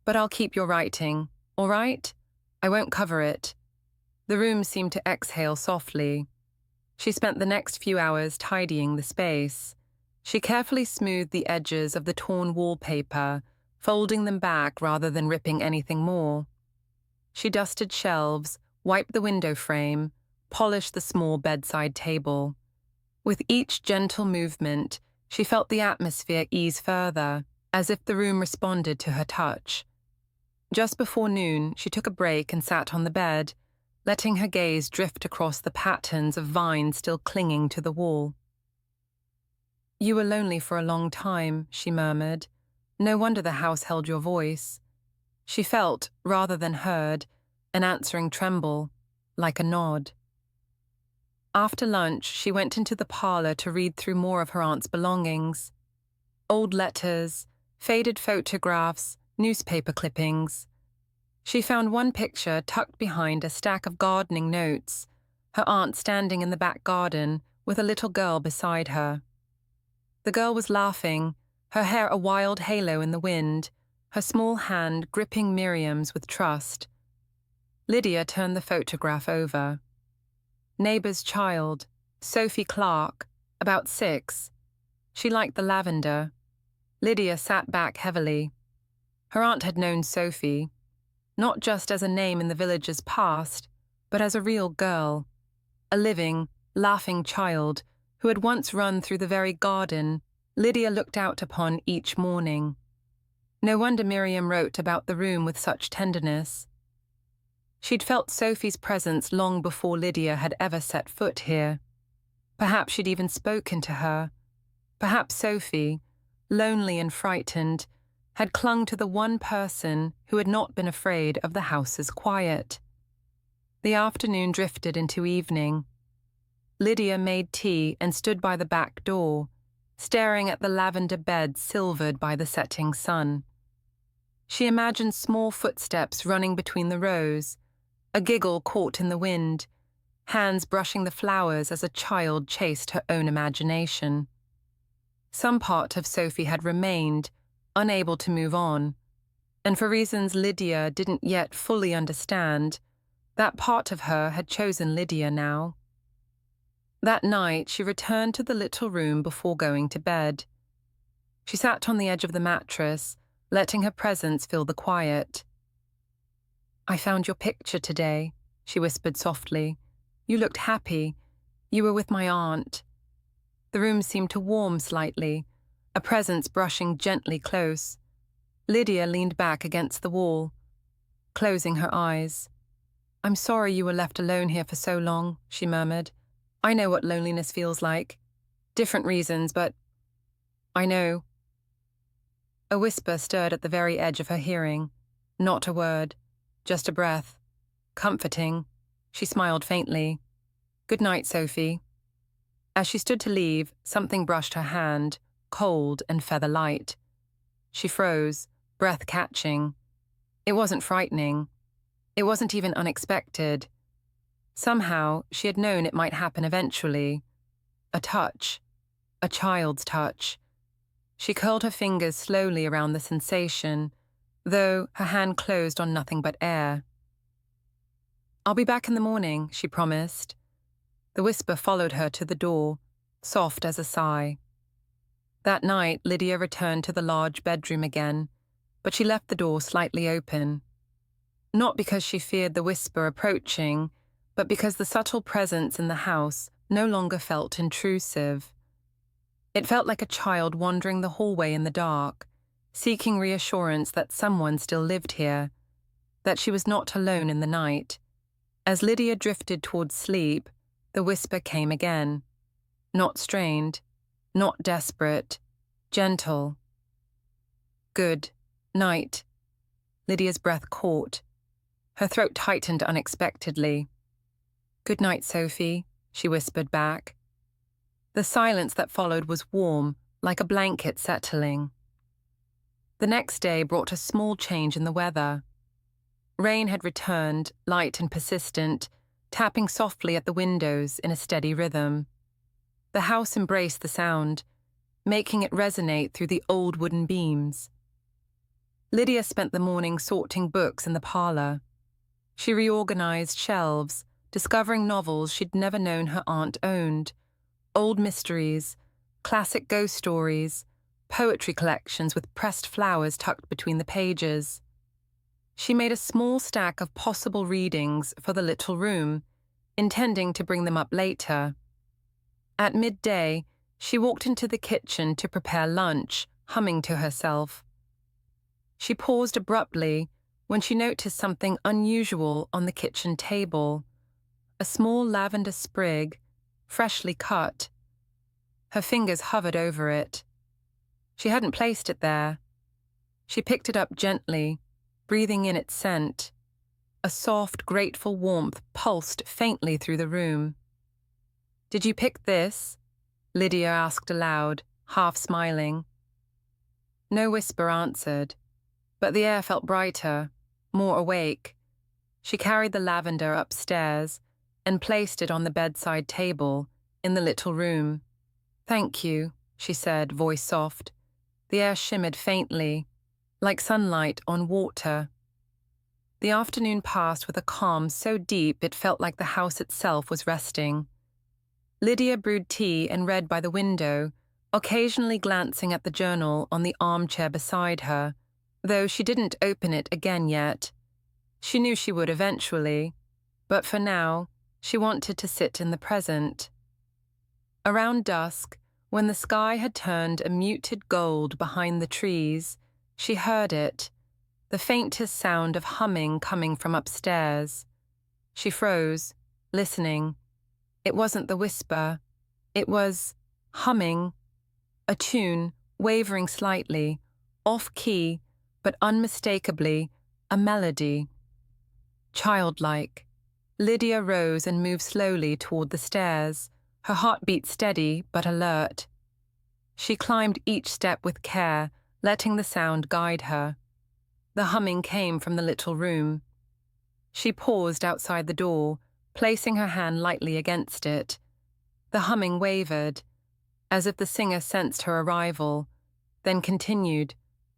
"but I'll keep your writing, all right? I won't cover it." The room seemed to exhale softly. She spent the next few hours tidying the space. She carefully smoothed the edges of the torn wallpaper, folding them back rather than ripping anything more. She dusted shelves, wiped the window frame, polished the small bedside table. With each gentle movement, she felt the atmosphere ease further, as if the room responded to her touch. Just before noon, she took a break and sat on the bed, letting her gaze drift across the patterns of vines still clinging to the wall. "You were lonely for a long time," she murmured. "No wonder the house held your voice." She felt, rather than heard, an answering tremble, like a nod. After lunch, she went into the parlor to read through more of her aunt's belongings. Old letters, faded photographs, newspaper clippings. She found one picture tucked behind a stack of gardening notes, her aunt standing in the back garden with a little girl beside her. The girl was laughing, her hair a wild halo in the wind, her small hand gripping Miriam's with trust. Lydia turned the photograph over. Neighbour's child, Sophie Clark, about 6. She liked the lavender. Lydia sat back heavily. Her aunt had known Sophie, not just as a name in the village's past, but as a real girl, a living, laughing child who had once run through the very garden Lydia looked out upon each morning. No wonder Miriam wrote about the room with such tenderness. She'd felt Sophie's presence long before Lydia had ever set foot here. Perhaps she'd even spoken to her. Perhaps Sophie, lonely and frightened, had clung to the one person who had not been afraid of the house's quiet. The afternoon drifted into evening. Lydia made tea and stood by the back door, staring at the lavender bed silvered by the setting sun. She imagined small footsteps running between the rows, a giggle caught in the wind, hands brushing the flowers as a child chased her own imagination. Some part of Sophie had remained, unable to move on, and for reasons Lydia didn't yet fully understand, that part of her had chosen Lydia now. That night, she returned to the little room before going to bed. She sat on the edge of the mattress, letting her presence fill the quiet. "I found your picture today," she whispered softly. "You looked happy. You were with my aunt." The room seemed to warm slightly, a presence brushing gently close. Lydia leaned back against the wall, closing her eyes. "I'm sorry you were left alone here for so long," she murmured. "I know what loneliness feels like. Different reasons, but I know." A whisper stirred at the very edge of her hearing. Not a word, just a breath. Comforting. She smiled faintly. "Good night, Sophie." As she stood to leave, something brushed her hand, cold and feather light. She froze, breath catching. It wasn't frightening. It wasn't even unexpected. Somehow, she had known it might happen eventually. A touch. A child's touch. She curled her fingers slowly around the sensation, though her hand closed on nothing but air. "I'll be back in the morning," she promised. The whisper followed her to the door, soft as a sigh. That night, Lydia returned to the large bedroom again, but she left the door slightly open. not because she feared the whisper approaching, but because the subtle presence in the house no longer felt intrusive. It felt like a child wandering the hallway in the dark, seeking reassurance that someone still lived here, that she was not alone in the night. As Lydia drifted towards sleep, the whisper came again. Not strained, not desperate, gentle. Good night. Lydia's breath caught. Her throat tightened unexpectedly. Good night, Sophie, she whispered back. The silence that followed was warm, like a blanket settling. The next day brought a small change in the weather. Rain had returned, light and persistent, tapping softly at the windows in a steady rhythm. The house embraced the sound, making it resonate through the old wooden beams. Lydia spent the morning sorting books in the parlor. She reorganized shelves, discovering novels she'd never known her aunt owned, old mysteries, classic ghost stories, poetry collections with pressed flowers tucked between the pages. She made a small stack of possible readings for the little room, intending to bring them up later. At midday, she walked into the kitchen to prepare lunch, humming to herself. She paused abruptly when she noticed something unusual on the kitchen table, a small lavender sprig, freshly cut. Her fingers hovered over it. She hadn't placed it there. She picked it up gently, breathing in its scent. A soft, grateful warmth pulsed faintly through the room. "Did you pick this?" Lydia asked aloud, half smiling. No whisper answered, but the air felt brighter, more awake. She carried the lavender upstairs and placed it on the bedside table in the little room. "Thank you," she said, voice soft. The air shimmered faintly, like sunlight on water. The afternoon passed with a calm so deep it felt like the house itself was resting. Lydia brewed tea and read by the window, occasionally glancing at the journal on the armchair beside her, though she didn't open it again yet. She knew she would eventually, but for now, she wanted to sit in the present. Around dusk, when the sky had turned a muted gold behind the trees, she heard it, the faintest sound of humming coming from upstairs. She froze, listening. It wasn't the whisper. It was humming, a tune, wavering slightly, off-key, but unmistakably a melody. Childlike. Lydia rose and moved slowly toward the stairs, her heartbeat steady but alert. She climbed each step with care, letting the sound guide her. The humming came from the little room. She paused outside the door, placing her hand lightly against it. The humming wavered, as if the singer sensed her arrival, then continued,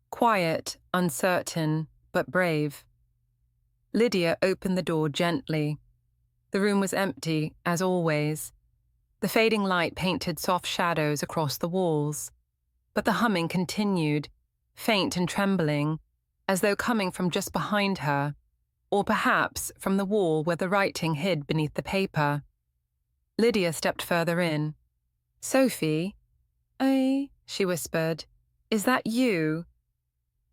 quiet, uncertain, but brave. Lydia opened the door gently. The room was empty, as always. The fading light painted soft shadows across the walls. But the humming continued, faint and trembling, as though coming from just behind her, or perhaps from the wall where the writing hid beneath the paper. Lydia stepped further in. "Sophie?" She whispered. "Is that you?"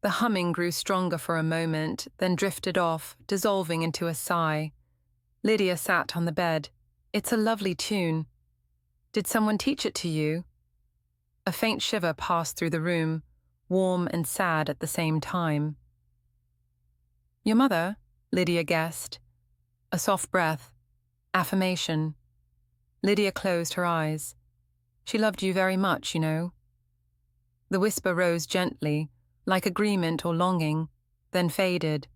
The humming grew stronger for a moment, then drifted off, dissolving into a sigh. Lydia sat on the bed. "It's a lovely tune. Did someone teach it to you?" A faint shiver passed through the room, warm and sad at the same time. "Your mother?" Lydia guessed. A soft breath. Affirmation. Lydia closed her eyes. "She loved you very much, you know." The whisper rose gently, like agreement or longing, then faded.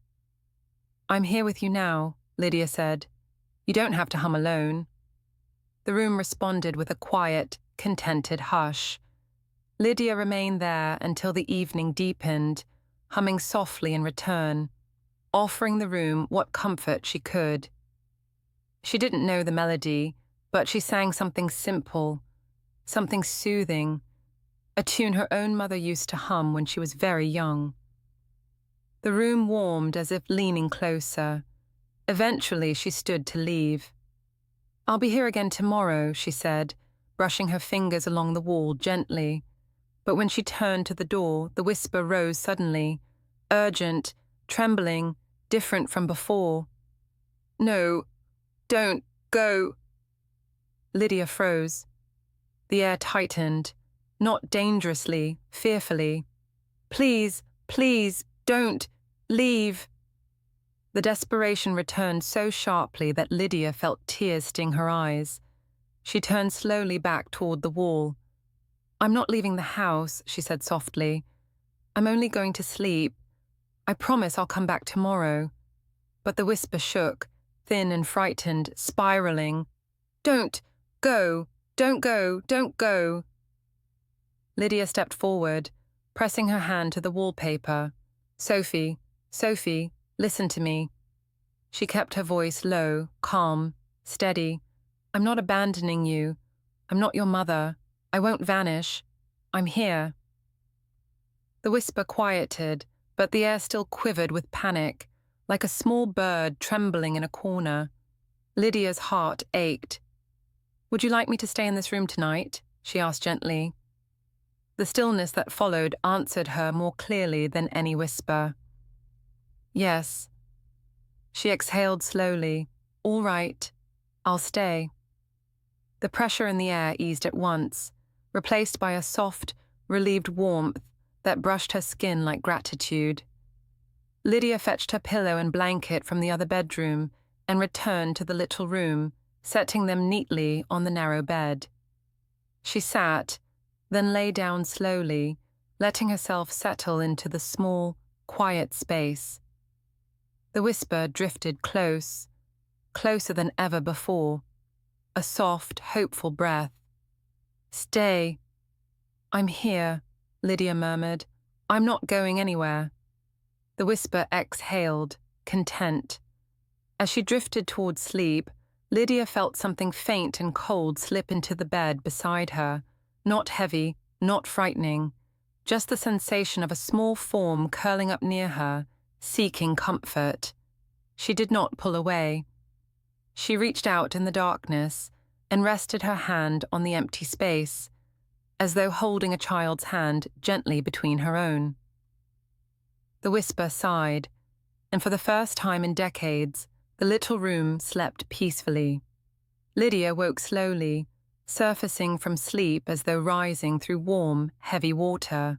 "I'm here with you now," Lydia said. "You don't have to hum alone." The room responded with a quiet, contented hush. Lydia remained there until the evening deepened, humming softly in return, offering the room what comfort she could. She didn't know the melody, but she sang something simple, something soothing, a tune her own mother used to hum when she was very young. The room warmed as if leaning closer. Eventually, she stood to leave. "I'll be here again tomorrow," she said, brushing her fingers along the wall gently. But when she turned to the door, the whisper rose suddenly, urgent, trembling, different from before. "No, don't go." Lydia froze. The air tightened, not dangerously, fearfully. "Please, please, don't leave." The desperation returned so sharply that Lydia felt tears sting her eyes. She turned slowly back toward the wall. "I'm not leaving the house," she said softly. "I'm only going to sleep. I promise I'll come back tomorrow." But the whisper shook, thin and frightened, spiraling. "Don't go! Don't go! Don't go!" Lydia stepped forward, pressing her hand to the wallpaper. "Sophie, Sophie, listen to me." She kept her voice low, calm, steady. "I'm not abandoning you. I'm not your mother. I won't vanish. I'm here." The whisper quieted, but the air still quivered with panic, like a small bird trembling in a corner. Lydia's heart ached. "Would you like me to stay in this room tonight?" she asked gently. The stillness that followed answered her more clearly than any whisper. "Yes." She exhaled slowly. "All right. I'll stay." The pressure in the air eased at once, replaced by a soft, relieved warmth that brushed her skin like gratitude. Lydia fetched her pillow and blanket from the other bedroom and returned to the little room, setting them neatly on the narrow bed. She sat, then lay down slowly, letting herself settle into the small, quiet space. The whisper drifted close, closer than ever before, a soft, hopeful breath. "Stay." "I'm here," Lydia murmured. "I'm not going anywhere." The whisper exhaled, content. As she drifted toward sleep, Lydia felt something faint and cold slip into the bed beside her, not heavy, not frightening, just the sensation of a small form curling up near her, seeking comfort. She did not pull away. She reached out in the darkness and rested her hand on the empty space, as though holding a child's hand gently between her own. The whisper sighed, and for the first time in decades, the little room slept peacefully. Lydia woke slowly, surfacing from sleep as though rising through warm, heavy water.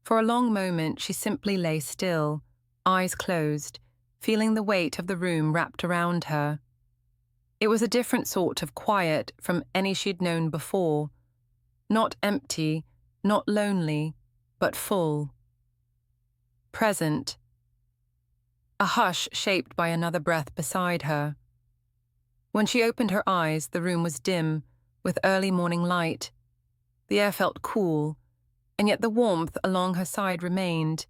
For a long moment she simply lay still, eyes closed, feeling the weight of the room wrapped around her. It was a different sort of quiet from any she'd known before. Not empty, not lonely, but full. Present. A hush shaped by another breath beside her. When she opened her eyes, the room was dim, with early morning light. The air felt cool, and yet the warmth along her side remained,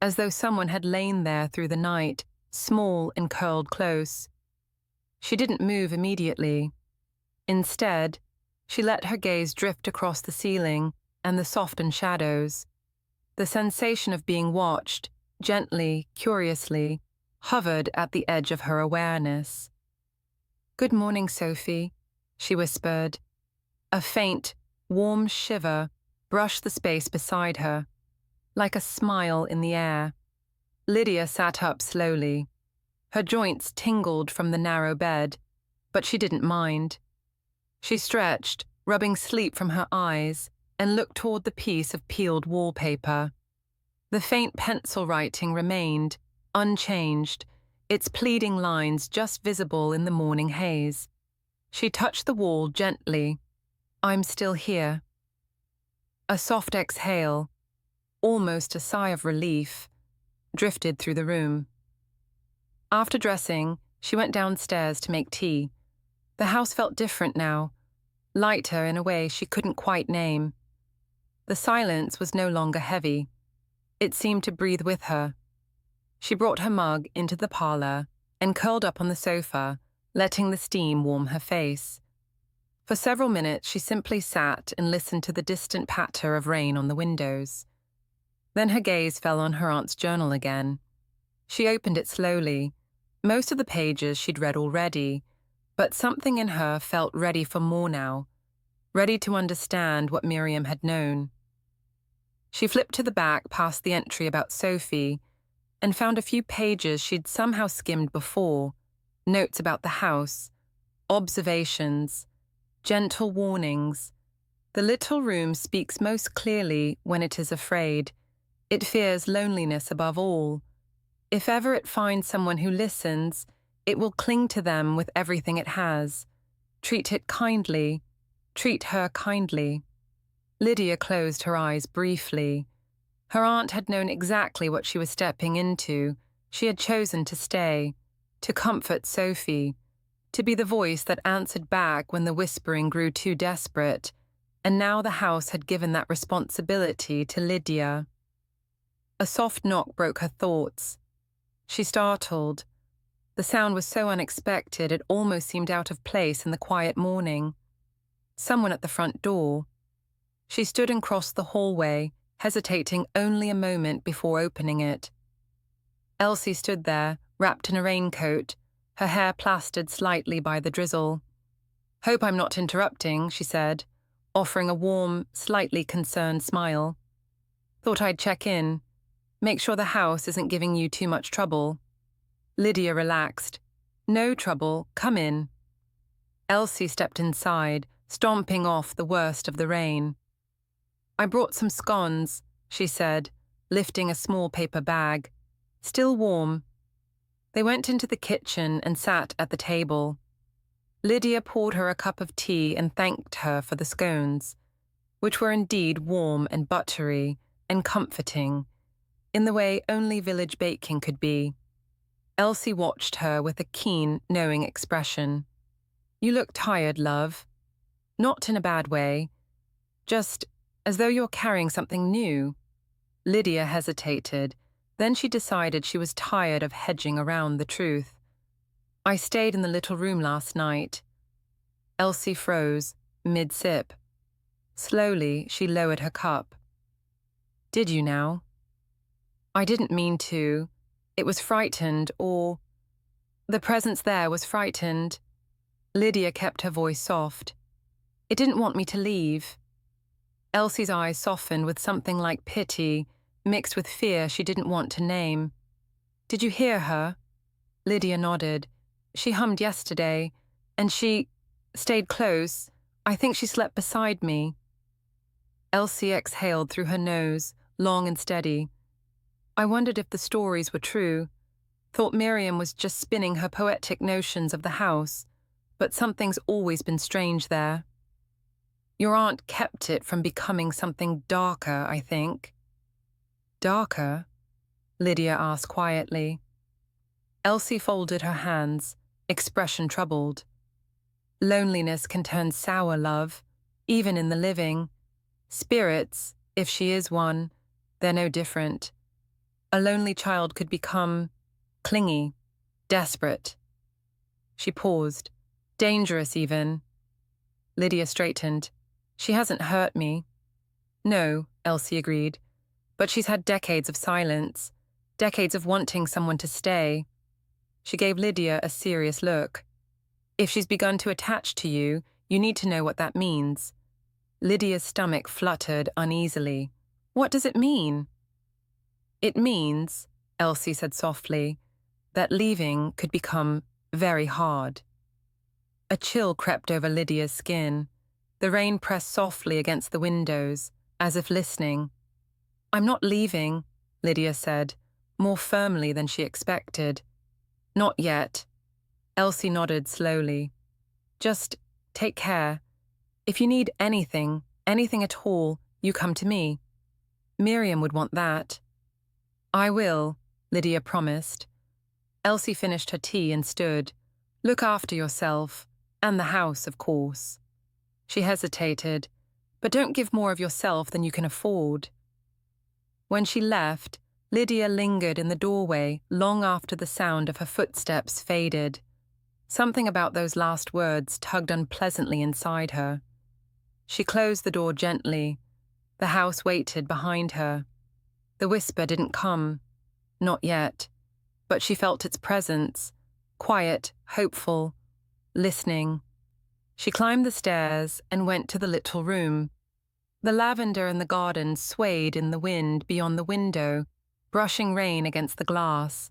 as though someone had lain there through the night, small and curled close. She didn't move immediately. Instead, she let her gaze drift across the ceiling and the softened shadows. The sensation of being watched, gently, curiously, hovered at the edge of her awareness. "Good morning, Sophie," she whispered. A faint, warm shiver brushed the space beside her, like a smile in the air. Lydia sat up slowly. Her joints tingled from the narrow bed, but she didn't mind. She stretched, rubbing sleep from her eyes, and looked toward the piece of peeled wallpaper. The faint pencil writing remained, unchanged, its pleading lines just visible in the morning haze. She touched the wall gently. "I'm still here." A soft exhale, almost a sigh of relief, drifted through the room. After dressing, she went downstairs to make tea. The house felt different now, lighter in a way she couldn't quite name. The silence was no longer heavy. It seemed to breathe with her. She brought her mug into the parlor and curled up on the sofa, letting the steam warm her face. For several minutes she simply sat and listened to the distant patter of rain on the windows. Then her gaze fell on her aunt's journal again. She opened it slowly. Most of the pages she'd read already, but something in her felt ready for more now, ready to understand what Miriam had known. She flipped to the back past the entry about Sophie and found a few pages she'd somehow skimmed before, notes about the house, observations, gentle warnings. The little room speaks most clearly when it is afraid. It fears loneliness above all. If ever it finds someone who listens, it will cling to them with everything it has. Treat it kindly. Treat her kindly. Lydia closed her eyes briefly. Her aunt had known exactly what she was stepping into. She had chosen to stay, to comfort Sophie, to be the voice that answered back when the whispering grew too desperate, and now the house had given that responsibility to Lydia. A soft knock broke her thoughts. She startled. The sound was so unexpected it almost seemed out of place in the quiet morning. Someone at the front door. She stood and crossed the hallway, hesitating only a moment before opening it. Elsie stood there, wrapped in a raincoat, her hair plastered slightly by the drizzle. "Hope I'm not interrupting," she said, offering a warm, slightly concerned smile. "Thought I'd check in. Make sure the house isn't giving you too much trouble." Lydia relaxed. "No trouble, come in." Elsie stepped inside, stomping off the worst of the rain. "I brought some scones," she said, lifting a small paper bag. "Still warm." They went into the kitchen and sat at the table. Lydia poured her a cup of tea and thanked her for the scones, which were indeed warm and buttery and comforting, in the way only village baking could be. Elsie watched her with a keen, knowing expression. "You look tired, love. Not in a bad way. Just as though you're carrying something new." Lydia hesitated. Then she decided she was tired of hedging around the truth. "I stayed in the little room last night." Elsie froze, mid-sip. Slowly, she lowered her cup. "Did you now?" "I didn't mean to. It was frightened, or the presence there was frightened." Lydia kept her voice soft. "It didn't want me to leave." Elsie's eyes softened with something like pity, mixed with fear she didn't want to name. "Did you hear her?" Lydia nodded. "She hummed yesterday, and she stayed close. I think she slept beside me." Elsie exhaled through her nose, long and steady. "I wondered if the stories were true. Thought Miriam was just spinning her poetic notions of the house, but something's always been strange there. Your aunt kept it from becoming something darker, I think." "Darker?" Lydia asked quietly. Elsie folded her hands, expression troubled. "Loneliness can turn sour, love, even in the living. Spirits, if she is one, they're no different. A lonely child could become clingy, desperate." She paused. "Dangerous, even." Lydia straightened. "She hasn't hurt me." "No," Elsie agreed. "But she's had decades of silence, decades of wanting someone to stay." She gave Lydia a serious look. "If she's begun to attach to you, you need to know what that means." Lydia's stomach fluttered uneasily. "What does it mean?" "It means," Elsie said softly, "that leaving could become very hard." A chill crept over Lydia's skin. The rain pressed softly against the windows, as if listening. "I'm not leaving," Lydia said, more firmly than she expected. "Not yet." Elsie nodded slowly. "Just take care. If you need anything, anything at all, you come to me. Miriam would want that." "I will," Lydia promised. Elsie finished her tea and stood. "Look after yourself, and the house, of course." She hesitated. "But don't give more of yourself than you can afford." When she left, Lydia lingered in the doorway long after the sound of her footsteps faded. Something about those last words tugged unpleasantly inside her. She closed the door gently. The house waited behind her. The whisper didn't come. Not yet. But she felt its presence, quiet, hopeful, listening. She climbed the stairs and went to the little room. The lavender in the garden swayed in the wind beyond the window, brushing rain against the glass.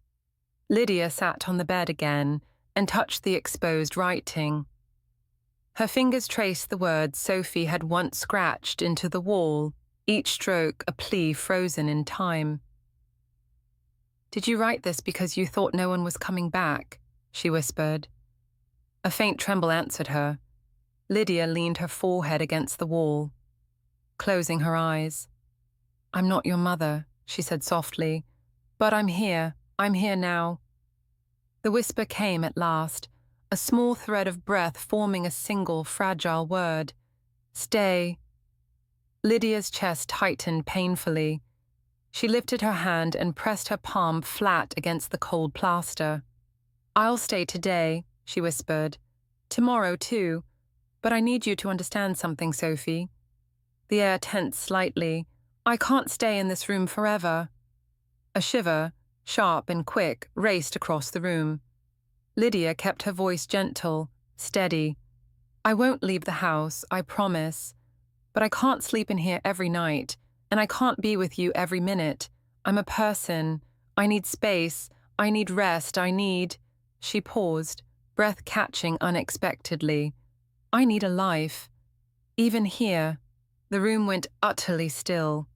Lydia sat on the bed again and touched the exposed writing. Her fingers traced the words Sophie had once scratched into the wall, each stroke a plea frozen in time. "Did you write this because you thought no one was coming back?" she whispered. A faint tremble answered her. Lydia leaned her forehead against the wall, closing her eyes. "I'm not your mother," she said softly, "but I'm here now." The whisper came at last, a small thread of breath forming a single fragile word. "Stay." Lydia's chest tightened painfully. She lifted her hand and pressed her palm flat against the cold plaster. "I'll stay today," she whispered. "Tomorrow, too. But I need you to understand something, Sophie." The air tensed slightly. "I can't stay in this room forever." A shiver, sharp and quick, raced across the room. Lydia kept her voice gentle, steady. "I won't leave the house, I promise. But I can't sleep in here every night, and I can't be with you every minute. I'm a person. I need space. I need rest. I need—" She paused, breath catching unexpectedly. "I need a life. Even here." The room went utterly still.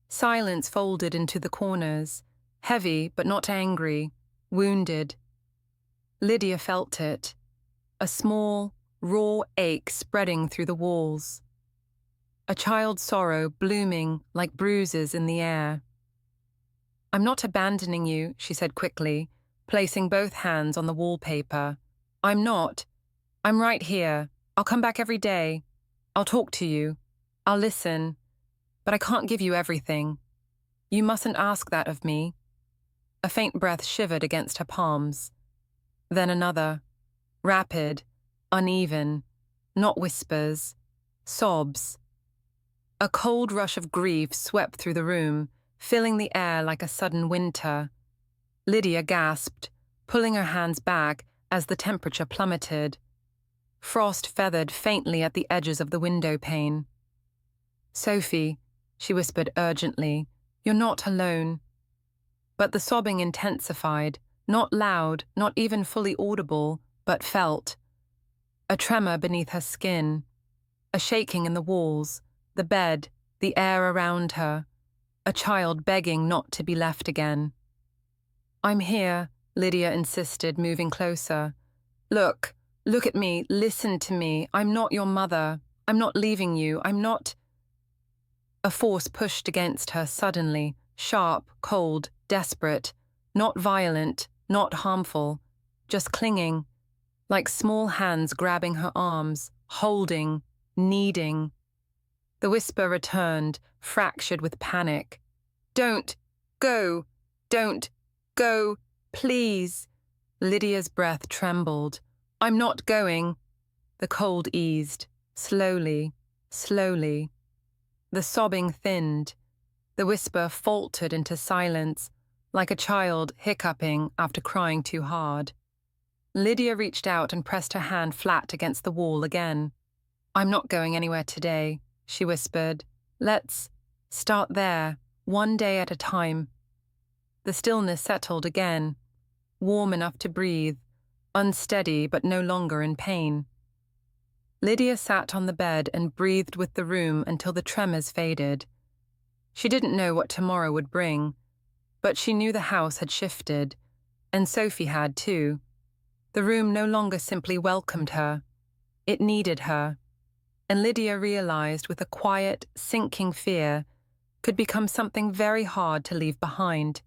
Silence folded into the corners, heavy but not angry, wounded. Lydia felt it, a small, raw ache spreading through the walls. A child's sorrow blooming like bruises in the air. "I'm not abandoning you," she said quickly, placing both hands on the wallpaper. "I'm not. I'm right here. I'll come back every day. I'll talk to you. I'll listen. But I can't give you everything. You mustn't ask that of me." A faint breath shivered against her palms. Then another, rapid, uneven, not whispers, sobs. A cold rush of grief swept through the room, filling the air like a sudden winter. Lydia gasped, pulling her hands back as the temperature plummeted. Frost feathered faintly at the edges of the window pane. "Sophie," she whispered urgently, "you're not alone." But the sobbing intensified, not loud, not even fully audible, but felt. A tremor beneath her skin, a shaking in the walls, the bed, the air around her, a child begging not to be left again. "I'm here," Lydia insisted, moving closer. Look at me, listen to me. I'm not your mother. I'm not leaving you. I'm not—" A force pushed against her suddenly, sharp, cold, desperate, not violent, not harmful, just clinging, like small hands grabbing her arms, holding, needing. The whisper returned, fractured with panic. "Don't go! Don't go! Please!" Lydia's breath trembled. "I'm not going." The cold eased, slowly, slowly. The sobbing thinned. The whisper faltered into silence, like a child hiccuping after crying too hard. Lydia reached out and pressed her hand flat against the wall again. "I'm not going anywhere today," she whispered. "Let's start there, one day at a time." The stillness settled again, warm enough to breathe, unsteady but no longer in pain. Lydia sat on the bed and breathed with the room until the tremors faded. She didn't know what tomorrow would bring, but she knew the house had shifted, and Sophie had too. The room no longer simply welcomed her. It needed her, and Lydia realized with a quiet, sinking fear, could become something very hard to leave behind.